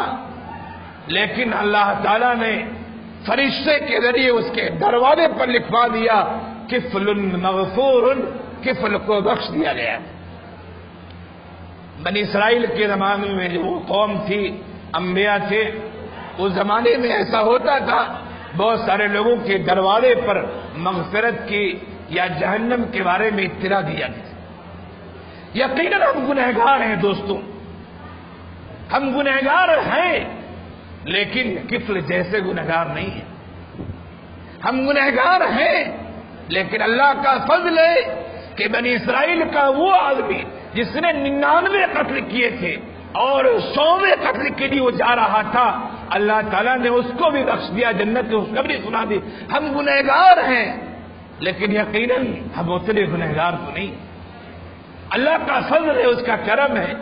لیکن اللہ تعالیٰ نے فرشتے کے ذریعے اس کے دروازے پر لکھوا دیا کفل مغفور, کفل کو بخش دیا گیا. بنی اسرائیل کے زمانے میں جو قوم تھی, انبیاء تھے, اس زمانے میں ایسا ہوتا تھا بہت سارے لوگوں کے دروازے پر مغفرت کی یا جہنم کے بارے میں اطلاع دیا گیا. یقیناً ہم گنہگار ہیں دوستوں, ہم گنہگار ہیں, لیکن کفل جیسے گنہگار نہیں ہیں. ہم گنہگار ہیں, لیکن اللہ کا فضل ہے کہ بنی اسرائیل کا وہ آدمی جس نے 99 قتل کیے تھے اور 100ویں قتل کے لیے وہ جا رہا تھا, اللہ تعالیٰ نے اس کو بھی بخش دیا, جنت میں خوشخبری سنا دی. ہم گنہگار ہیں, لیکن یقیناً ہم اتنے گنہگار تو نہیں. اللہ کا فضل ہے, اس کا کرم ہے,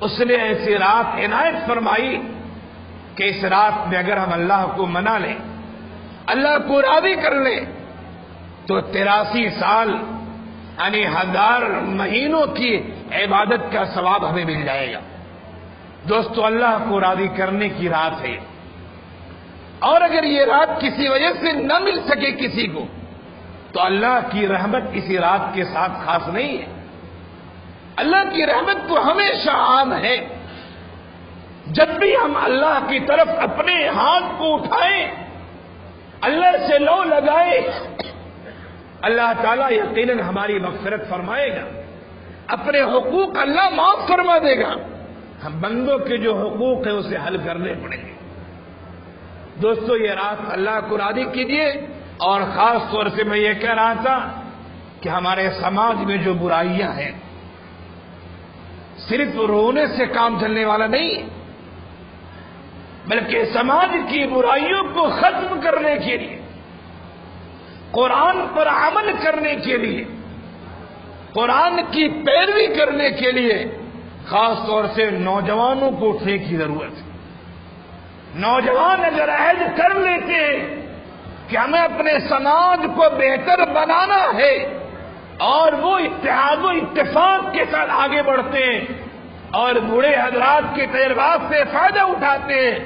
اس نے ایسی رات عنایت فرمائی کہ اس رات میں اگر ہم اللہ کو منا لیں, اللہ کو راضی کر لیں, تو 83 سال یعنی 1000 مہینوں کی عبادت کا ثواب ہمیں مل جائے گا. دوستو اللہ کو راضی کرنے کی رات ہے, اور اگر یہ رات کسی وجہ سے نہ مل سکے کسی کو, تو اللہ کی رحمت کسی رات کے ساتھ خاص نہیں ہے. اللہ کی رحمت تو ہمیشہ عام ہے. جب بھی ہم اللہ کی طرف اپنے ہاتھ کو اٹھائیں, اللہ سے لو لگائے, اللہ تعالیٰ یقیناً ہماری مغفرت فرمائے گا. اپنے حقوق اللہ معاف فرما دے گا. ہم بندوں کے جو حقوق ہیں اسے حل کرنے پڑیں گے. دوستو یہ رات اللہ کو راضی کیجیے. اور خاص طور سے میں یہ کہہ رہا تھا کہ ہمارے سماج میں جو برائیاں ہیں, صرف رونے سے کام چلنے والا نہیں, بلکہ سماج کی برائیوں کو ختم کرنے کے لیے, قرآن پر عمل کرنے کے لیے, قرآن کی پیروی کرنے کے لیے خاص طور سے نوجوانوں کو اٹھنے کی ضرورت ہے. نوجوان اگر عہد کر لیتے ہیں کہ ہمیں اپنے سماج کو بہتر بنانا ہے, اور وہ اتحاد و اتفاق کے ساتھ آگے بڑھتے ہیں اور بوڑھے حضرات کے تجربات سے فائدہ اٹھاتے ہیں,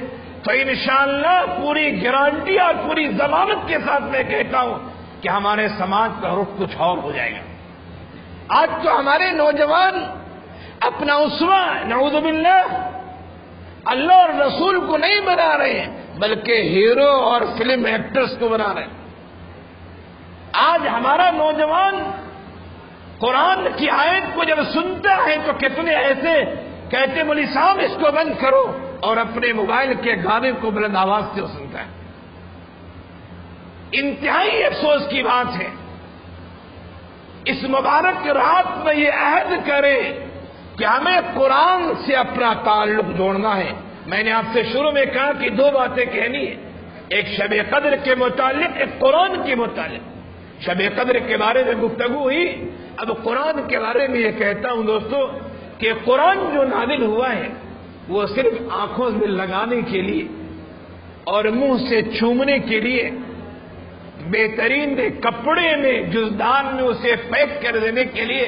تو انشاءاللہ پوری گارنٹی اور پوری ضمانت کے ساتھ میں کہتا ہوں کہ ہمارے سماج کا رخ کچھ اور ہو جائے گا. آج تو ہمارے نوجوان اپنا اسوہ نعوذ باللہ اللہ اور رسول کو نہیں بنا رہے ہیں, بلکہ ہیرو اور فلم ایکٹرز کو بنا رہے ہیں. آج ہمارا نوجوان قرآن کی آیت کو جب سنتا ہے تو کتنے ایسے کہتے مولوی صاحب اس کو بند کرو, اور اپنے موبائل کے گانے کو بلند آواز سے سنتا ہے. انتہائی افسوس کی بات ہے. اس مبارک رات میں یہ عہد کرے کہ ہمیں قرآن سے اپنا تعلق جوڑنا ہے. میں نے آپ سے شروع میں کہا کہ 2 باتیں کہنی ہے, ایک شب قدر کے متعلق, ایک قرآن کے متعلق. شب قدر کے بارے میں گفتگو ہوئی اب قرآن کے بارے میں یہ کہتا ہوں دوستو کہ قرآن جو نازل ہوا ہے وہ صرف آنکھوں میں لگانے کے لیے اور منہ سے چومنے کے لیے، بہترین کپڑے میں جزدان میں اسے پیک کر دینے کے لیے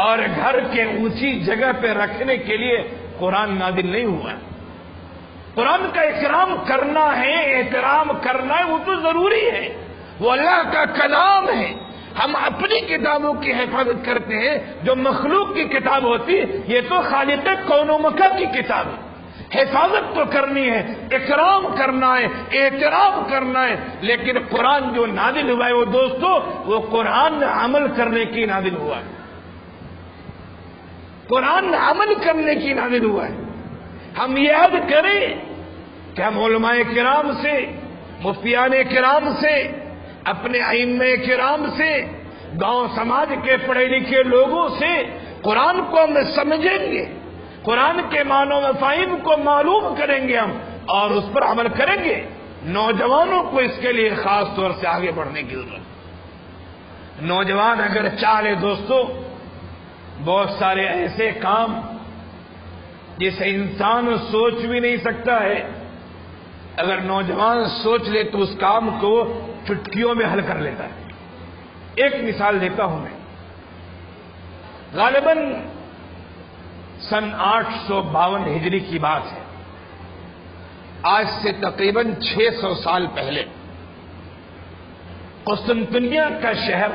اور گھر کے اونچی جگہ پہ رکھنے کے لیے قرآن نازل نہیں ہوا ہے۔ قرآن کا اکرام کرنا ہے، احترام کرنا ہے، وہ تو ضروری ہے، وہ اللہ کا کلام ہے۔ ہم اپنی کتابوں کی حفاظت کرتے ہیں، جو مخلوق کی کتاب ہوتی یہ تو خالق کون و مکان کی کتاب ہے، حفاظت تو کرنی ہے، اکرام کرنا ہے، احترام کرنا ہے، لیکن قرآن جو نازل ہوا ہے وہ دوستو وہ قرآن عمل کرنے کی نازل ہوا ہے، قرآن عمل کرنے کی نازل ہوا ہے۔ ہم یاد کریں کہ ہم علماء کرام سے، مفتیان کرام سے، اپنے ائمہ کرام سے، گاؤں سماج کے پڑھے لکھے لوگوں سے قرآن کو ہم سمجھیں گے، قرآن کے معنی و مفاہیم کو معلوم کریں گے ہم اور اس پر عمل کریں گے۔ نوجوانوں کو اس کے لیے خاص طور سے آگے بڑھنے کی ضرورت ہے۔ نوجوان اگر چاہے دوستو بہت سارے ایسے کام جسے انسان سوچ بھی نہیں سکتا ہے، اگر نوجوان سوچ لے تو اس کام کو چٹکیوں میں حل کر لیتا ہے۔ ایک مثال دیتا ہوں میں، غالباً سن 852 ہجری کی بات ہے، آج سے تقریباً 600 سال پہلے قسطنطنیہ کا شہر،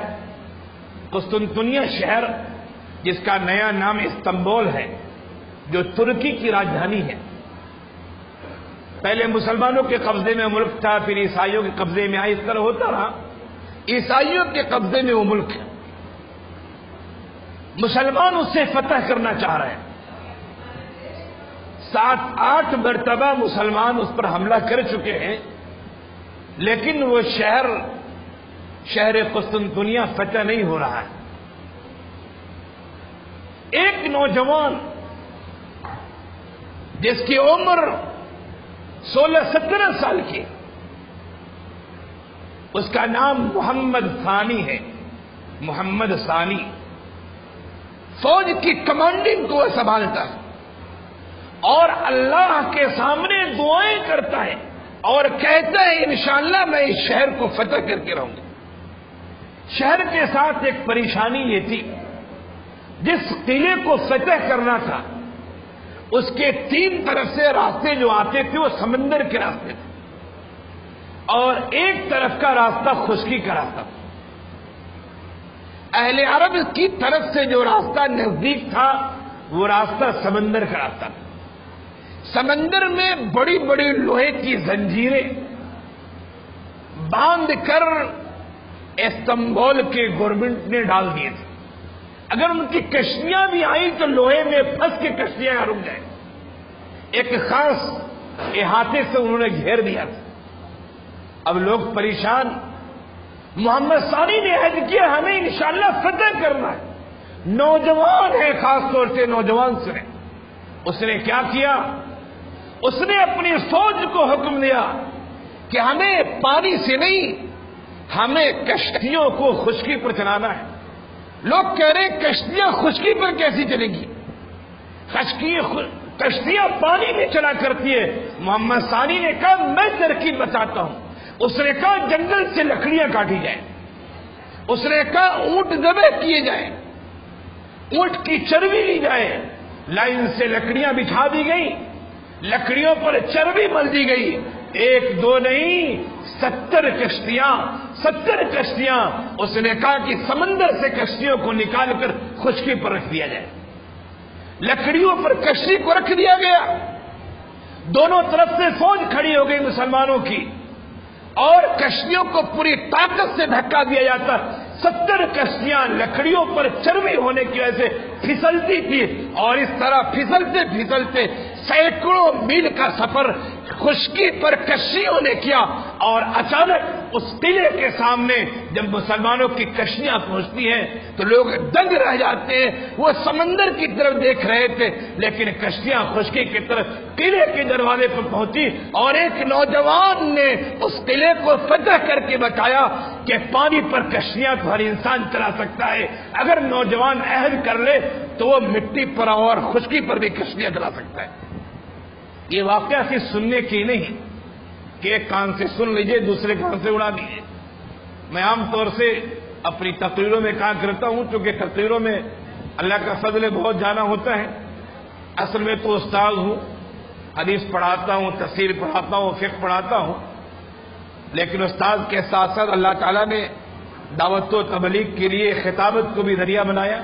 قسطنطنیہ شہر جس کا نیا نام استنبول ہے، جو ترکی کی راجدھانی ہے، پہلے مسلمانوں کے قبضے میں ملک تھا، پھر عیسائیوں کے قبضے میں آئی، اس طرح ہوتا رہا، عیسائیوں کے قبضے میں وہ ملک ہے، مسلمان اسے فتح کرنا چاہ رہے ہیں، 7-8 مرتبہ مسلمان اس پر حملہ کر چکے ہیں، لیکن وہ شہر قسطنطنیہ فتح نہیں ہو رہا ہے۔ ایک نوجوان جس کی عمر 16-17 سال کی، اس کا نام محمد ثانی ہے، محمد ثانی، فوج کی کمانڈنگ کو وہ سنبھالتا ہے اور اللہ کے سامنے دعائیں کرتا ہے اور کہتا ہے انشاءاللہ میں اس شہر کو فتح کر کے رہوں گا۔ شہر کے ساتھ ایک پریشانی یہ تھی، جس قلعے کو فتح کرنا تھا اس کے 3 طرف سے راستے جو آتے تھے وہ سمندر کے راستے تھے اور ایک طرف کا راستہ خشکی کا راستہ تھا۔ اہل عرب کی طرف سے جو راستہ نزدیک تھا وہ راستہ سمندر کا راستہ تھا۔ سمندر میں بڑی بڑی لوہے کی زنجیریں باندھ کر استنبول کے گورنمنٹ نے ڈال دیے تھے، اگر ان کی کشتیاں بھی آئیں تو لوہے میں پھنس کے کشتیاں رک جائیں۔ ایک خاص احاطے سے انہوں نے گھیر دیا تھا۔ اب لوگ پریشان، محمد ثانی نے عہد کیا ہمیں انشاءاللہ فتح کرنا ہے، نوجوان ہے، خاص طور سے نوجوان سے، اس نے کیا کیا، اس نے اپنی فوج کو حکم دیا کہ ہمیں پانی سے نہیں، ہمیں کشتیوں کو خشکی پر چلانا ہے۔ لوگ کہہ رہے کشتیاں خشکی پر کیسی چلیں گی، کشتیاں پانی میں چلا کرتی ہے۔ محمد ثانی نے کہا میں ترکیب بتاتا ہوں، اس نے کہا جنگل سے لکڑیاں کاٹی جائیں، اس نے کہا اونٹ ذبح کیے جائیں، اونٹ کی چربی لی جائے، لائن سے لکڑیاں بچھا دی گئی، لکڑیوں پر چربی مل دی گئی، 1-2 نہیں 70 کشتیاں، اس نے کہا کہ سمندر سے کشتیوں کو نکال کر خشکی پر رکھ دیا جائے، لکڑیوں پر کشتی کو رکھ دیا گیا، دونوں طرف سے فوج کھڑی ہو گئی مسلمانوں کی اور کشتیوں کو پوری طاقت سے دھکا دیا جاتا۔ 70 کشتیاں لکڑیوں پر چربی ہونے کی وجہ سے پھسلتی تھی اور اس طرح پھسلتے پھسلتے سینکڑوں میل کا سفر خشکی پر کشتیوں نے کیا اور اچانک اس قلعے کے سامنے جب مسلمانوں کی کشتیاں پہنچتی ہیں تو لوگ دنگ رہ جاتے ہیں. وہ سمندر کی طرف دیکھ رہے تھے لیکن کشتیاں خشکی کی طرف قلعے کے دروازے پر پہنچی اور ایک نوجوان نے اس قلعے کو فتح کر کے بتایا کہ پانی پر کشتیاں تو ہر انسان چلا سکتا ہے. اگر نوجوان عہد کر لے تو وہ مٹی پر اور خشکی پر بھی کشتیاں چلا سکتا ہے. یہ واقعہ صرف سننے کی نہیں کہ ایک کان سے سن لیجئے دوسرے کان سے اڑا دیجئے. میں عام طور سے اپنی تقریروں میں کہا کرتا ہوں چونکہ تقریروں میں اللہ کا فضل بہت جانا ہوتا ہے. اصل میں تو استاد ہوں, حدیث پڑھاتا ہوں, تفسیر پڑھاتا ہوں, فقہ پڑھاتا ہوں, لیکن استاد کے ساتھ ساتھ اللہ تعالیٰ نے دعوت و تبلیغ کے لیے خطابت کو بھی ذریعہ بنایا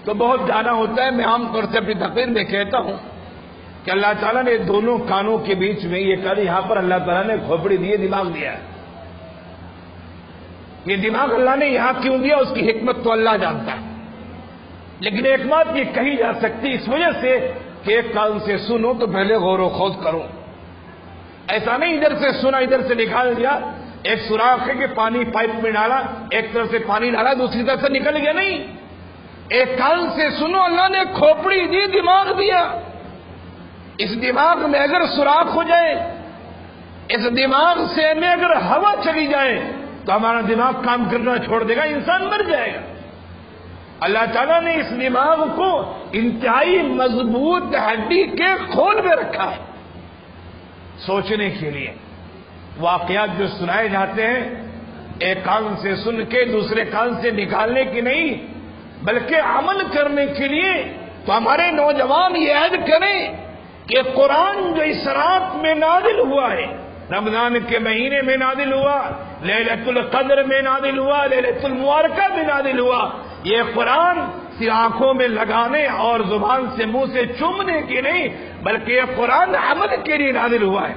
تو بہت جانا ہوتا ہے. میں عام طور سے اپنی تقریر میں کہتا ہوں کہ اللہ تعالیٰ نے دونوں کانوں کے بیچ میں یہ کہا یہاں پر اللہ تعالیٰ نے کھوپڑی دی, دماغ دیا ہے. یہ دماغ اللہ نے یہاں کیوں دیا اس کی حکمت تو اللہ جانتا ہے, لیکن ایک بات یہ کہی جا سکتی اس وجہ سے کہ ایک کان سے سنو تو پہلے غور و خوض کرو. ایسا نہیں ادھر سے سنا ادھر سے نکال دیا. ایک سوراخ ہے کہ پانی پائپ میں ڈالا, ایک طرف سے پانی ڈالا دوسری طرف سے نکل گیا, نہیں. ایک کان سے سنو, اللہ نے کھوپڑی دی, دماغ دیا. اس دماغ میں اگر سوراخ ہو جائے, اس دماغ سے میں اگر ہوا چلی جائے تو ہمارا دماغ کام کرنا چھوڑ دے گا, انسان مر جائے گا. اللہ تعالیٰ نے اس دماغ کو انتہائی مضبوط ہڈی کے کھول میں رکھا ہے سوچنے کے لیے. واقعات جو سنائے جاتے ہیں ایک کان سے سن کے دوسرے کان سے نکالنے کی نہیں بلکہ عمل کرنے کے لیے. تو ہمارے نوجوان یہ عہد کریں کہ قرآن جو اس رات میں نازل ہوا ہے, رمضان کے مہینے میں نازل ہوا, لیلۃ القدر میں نازل ہوا, لیلۃ المبارکہ میں نازل ہوا, یہ قرآن صرف آنکھوں میں لگانے اور زبان سے منہ سے چومنے کی نہیں بلکہ یہ قرآن عمل کے لیے نازل ہوا ہے.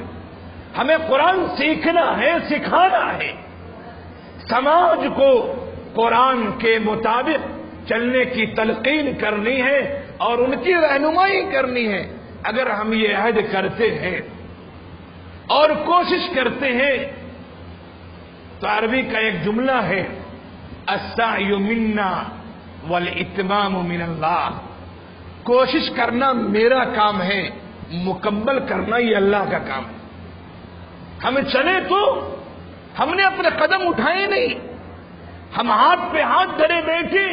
ہمیں قرآن سیکھنا ہے, سکھانا ہے. سماج کو قرآن کے مطابق چلنے کی تلقین کرنی ہے اور ان کی رہنمائی کرنی ہے. اگر ہم یہ عہد کرتے ہیں اور کوشش کرتے ہیں تو عربی کا ایک جملہ ہے السعی منا والاتمام من اللہ. کوشش کرنا میرا کام ہے, مکمل کرنا یہ اللہ کا کام ہے. ہم چلے تو ہم نے اپنے قدم اٹھائے نہیں, ہم ہاتھ پہ ہاتھ دھرے بیٹھے,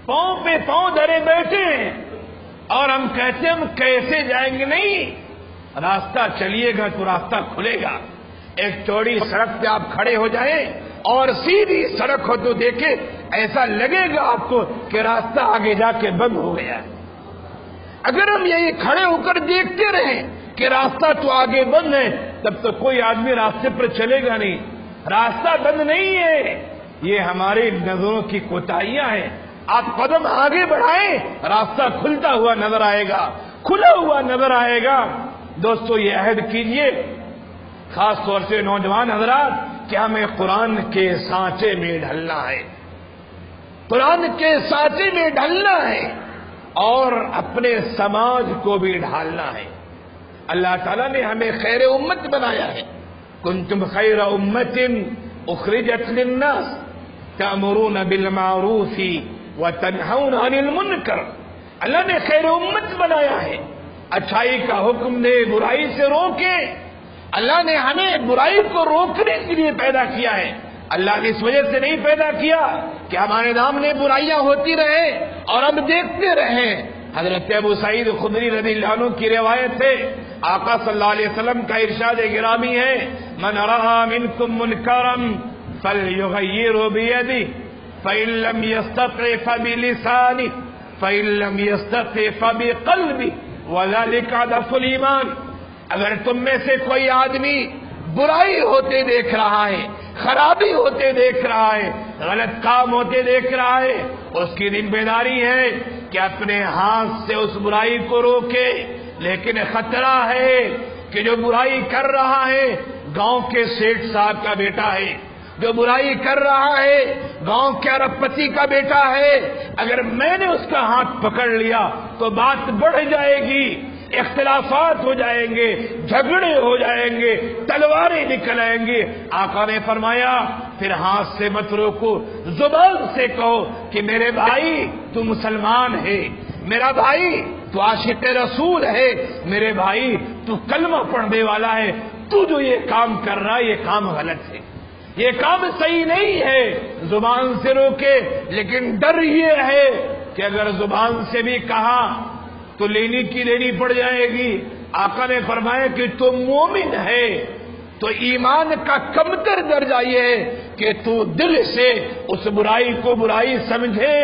پاؤں پہ پاؤں دھرے بیٹھے اور ہم کہتے ہم کیسے جائیں گے. نہیں, راستہ چلیے گا تو راستہ کھلے گا. ایک چوڑی سڑک پہ آپ کھڑے ہو جائیں اور سیدھی سڑک ہو تو دیکھیں ایسا لگے گا آپ کو کہ راستہ آگے جا کے بند ہو گیا. اگر ہم یہی کھڑے ہو کر دیکھتے رہیں کہ راستہ تو آگے بند ہے تب تو کوئی آدمی راستے پر چلے گا نہیں. راستہ بند نہیں ہے, یہ ہماری نظروں کی کوتاہیاں ہیں. آپ قدم آگے بڑھائیں راستہ کھلتا ہوا نظر آئے گا, کھلا ہوا نظر آئے گا. دوستو یہ عہد کیجئے خاص طور سے نوجوان حضرات کہ ہمیں قرآن کے سانچے میں ڈھلنا ہے, قرآن کے سانچے میں ڈھلنا ہے اور اپنے سماج کو بھی ڈھالنا ہے. اللہ تعالیٰ نے ہمیں خیر امت بنایا ہے. کنتم خیر امت اخرجت للناس تأمرون بالمعروف وتنہون عن المنکر. اللہ نے خیر امت بنایا ہے, اچھائی کا حکم دے, برائی سے روکے. اللہ نے ہمیں برائی کو روکنے کے لیے پیدا کیا ہے. اللہ نے اس وجہ سے نہیں پیدا کیا کہ ہمارے سامنے برائیاں ہوتی رہے اور ہم دیکھتے رہیں. حضرت ابو سعید خدری رضی اللہ عنہ کی روایت ہے, آقا صلی اللہ علیہ وسلم کا ارشاد گرامی ہے من رأى منکم منکرا فلیغیرہ بیدہ فإن لم يستطع فبلسانه فإن لم يستطع فبقلبه وذلك ضعف الایمان. اگر تم میں سے کوئی آدمی برائی ہوتے دیکھ رہا ہے, خرابی ہوتے دیکھ رہا ہے, غلط کام ہوتے دیکھ رہا ہے, اس کی ذمہ داری ہے کہ اپنے ہاتھ سے اس برائی کو روکے. لیکن خطرہ ہے کہ جو برائی کر رہا ہے گاؤں کے سیٹھ صاحب کا بیٹا ہے, جو برائی کر رہا ہے گاؤں کے ارب پتی کا بیٹا ہے. اگر میں نے اس کا ہاتھ پکڑ لیا تو بات بڑھ جائے گی. اختلافات ہو جائیں گے، جھگڑے ہو جائیں گے، تلواریں نکل آئیں گی۔ آقا نے فرمایا پھر ہاتھ سے مت روکو، زبان سے کہو کہ میرے بھائی تو مسلمان ہے، میرا بھائی تو عاشق رسول ہے، میرے بھائی تو کلمہ پڑھنے والا ہے، تو جو یہ کام کر رہا ہے یہ کام غلط ہے، یہ کام صحیح نہیں ہے۔ زبان سے روکے، لیکن ڈر یہ ہے کہ اگر زبان سے بھی کہا تو لینی کی لینی پڑ جائے گی۔ آقا نے فرمایا کہ تم مومن ہے تو ایمان کا کمتر درجہ یہ ہے کہ تو دل سے اس برائی کو برائی سمجھے،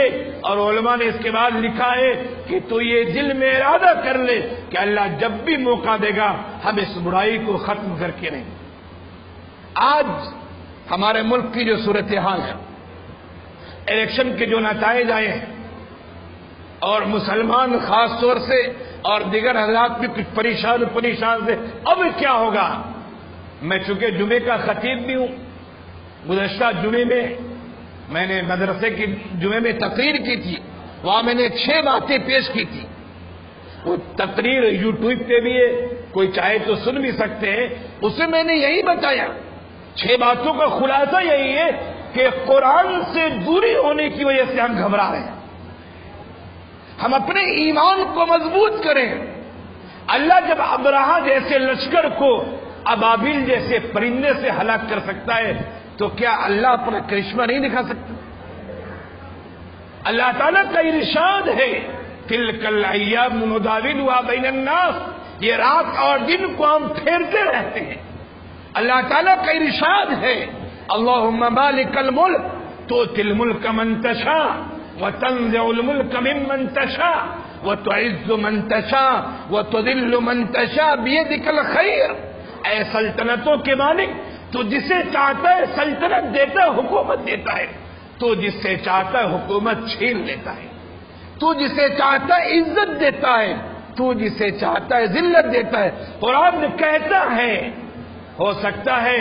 اور علماء نے اس کے بعد لکھا ہے کہ تو یہ دل میں ارادہ کر لے کہ اللہ جب بھی موقع دے گا ہم اس برائی کو ختم کر کے رہیں۔ آج ہمارے ملک کی جو صورتحال ہے، الیکشن کے جو نتائج آئے ہیں، اور مسلمان خاص طور سے اور دیگر حضرات بھی کچھ پریشان سے اب کیا ہوگا۔ میں چونکہ جمعے کا خطیب بھی ہوں، گزشتہ جمعے میں نے مدرسے کی جمعے میں تقریر کی تھی، وہاں میں نے 6 باتیں پیش کی تھی۔ وہ تقریر یوٹیوب پہ بھی ہے، کوئی چاہے تو سن بھی سکتے ہیں۔ اس میں میں نے یہی بتایا، 6 باتوں کا خلاصہ یہی ہے کہ قرآن سے دوری ہونے کی وجہ سے ہم گھبرا رہے ہیں۔ ہم اپنے ایمان کو مضبوط کریں۔ اللہ جب ابرہہ جیسے لشکر کو ابابیل جیسے پرندے سے ہلاک کر سکتا ہے تو کیا اللہ اپنا کرشمہ نہیں دکھا سکتا؟ اللہ تعالیٰ کا ارشاد ہے تلک الایام نداولها بین الناس، یہ رات اور دن کو ہم پھیرتے رہتے ہیں۔ اللہ تعالیٰ کا ارشاد ہے اللہم مالک الملک تؤتی الملک من تشاء وتنزع الملک ممن تشاء وتعز من تشاء وتذل من تشاء بیدک الخیر۔ اے سلطنتوں کے مالک، تو جسے چاہتا ہے سلطنت دیتا ہے، حکومت دیتا ہے، تو جس سے چاہتا ہے حکومت چھین لیتا ہے، تو جسے چاہتا ہے عزت دیتا ہے، تو جسے چاہتا ہے ذلت دیتا ہے۔ قرآن کہتا ہے ہو سکتا ہے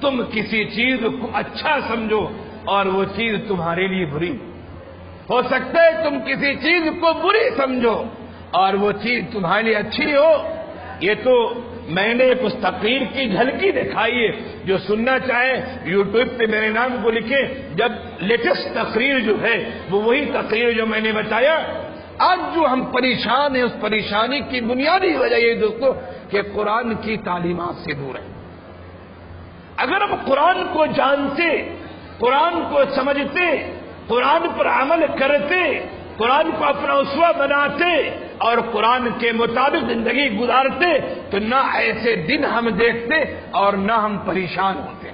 تم کسی چیز کو اچھا سمجھو اور وہ چیز تمہارے لیے بری، ہو سکتا ہے تم کسی چیز کو بری سمجھو اور وہ چیز تمہارے لیے اچھی ہو۔ یہ تو میں نے اس تقریر کی جھلکی دکھائی ہے، جو سننا چاہے یوٹیوب پہ میرے نام کو لکھیں۔ جب لیٹسٹ تقریر جو ہے وہ وہی تقریر جو میں نے بتایا۔ آج جو ہم پریشان ہیں، اس پریشانی کی بنیادی وجہ یہ دوستو کہ قرآن کی تعلیمات سے دور ہے۔ اگر ہم قرآن کو جانتے، قرآن کو سمجھتے، قرآن پر عمل کرتے، قرآن کو اپنا اسوہ بناتے اور قرآن کے مطابق زندگی گزارتے تو نہ ایسے دن ہم دیکھتے اور نہ ہم پریشان ہوتے۔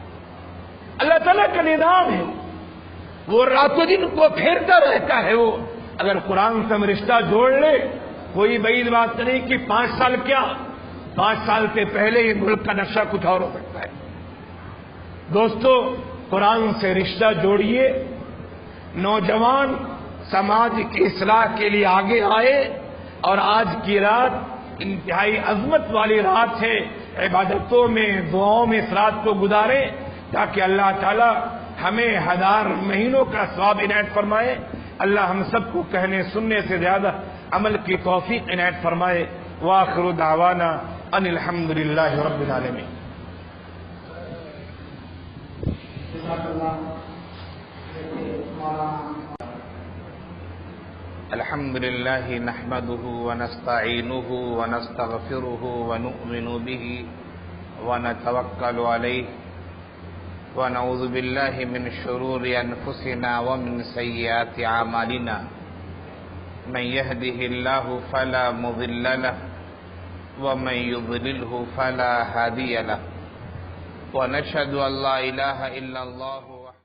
اللہ تعالیٰ کا نظام ہے، وہ راتوں دن کو پھیرتا رہتا ہے۔ وہ اگر قرآن سے ہم رشتہ جوڑ لے، کوئی بعید بات نہیں کہ 5 سال کیا، 5 سال سے پہلے ہی ملک کا نقشہ کچھ اور ہو سکتا ہے۔ دوستو، قرآن سے رشتہ جوڑیے۔ نوجوان سماج کی اصلاح کے لیے آگے آئے، اور آج کی رات انتہائی عظمت والی رات ہے۔ عبادتوں میں، دعاؤں میں اس رات کو گزارے تاکہ اللہ تعالی ہمیں 1000 مہینوں کا ثواب عنایت فرمائے۔ اللہ ہم سب کو کہنے سننے سے زیادہ عمل کی توفیق عنایت فرمائے۔ وآخر دعوانا ان الحمد للہ رب العالمین۔ الحمد لله نحمده ونستعينه ونستغفره ونؤمن به ونتوكل عليه ونعوذ بالله من شرور أنفسنا ومن سيئات أعمالنا من يهده الله فلا مضل له ومن يضلله فلا هادي له ونشهد أن لا إله إلا الله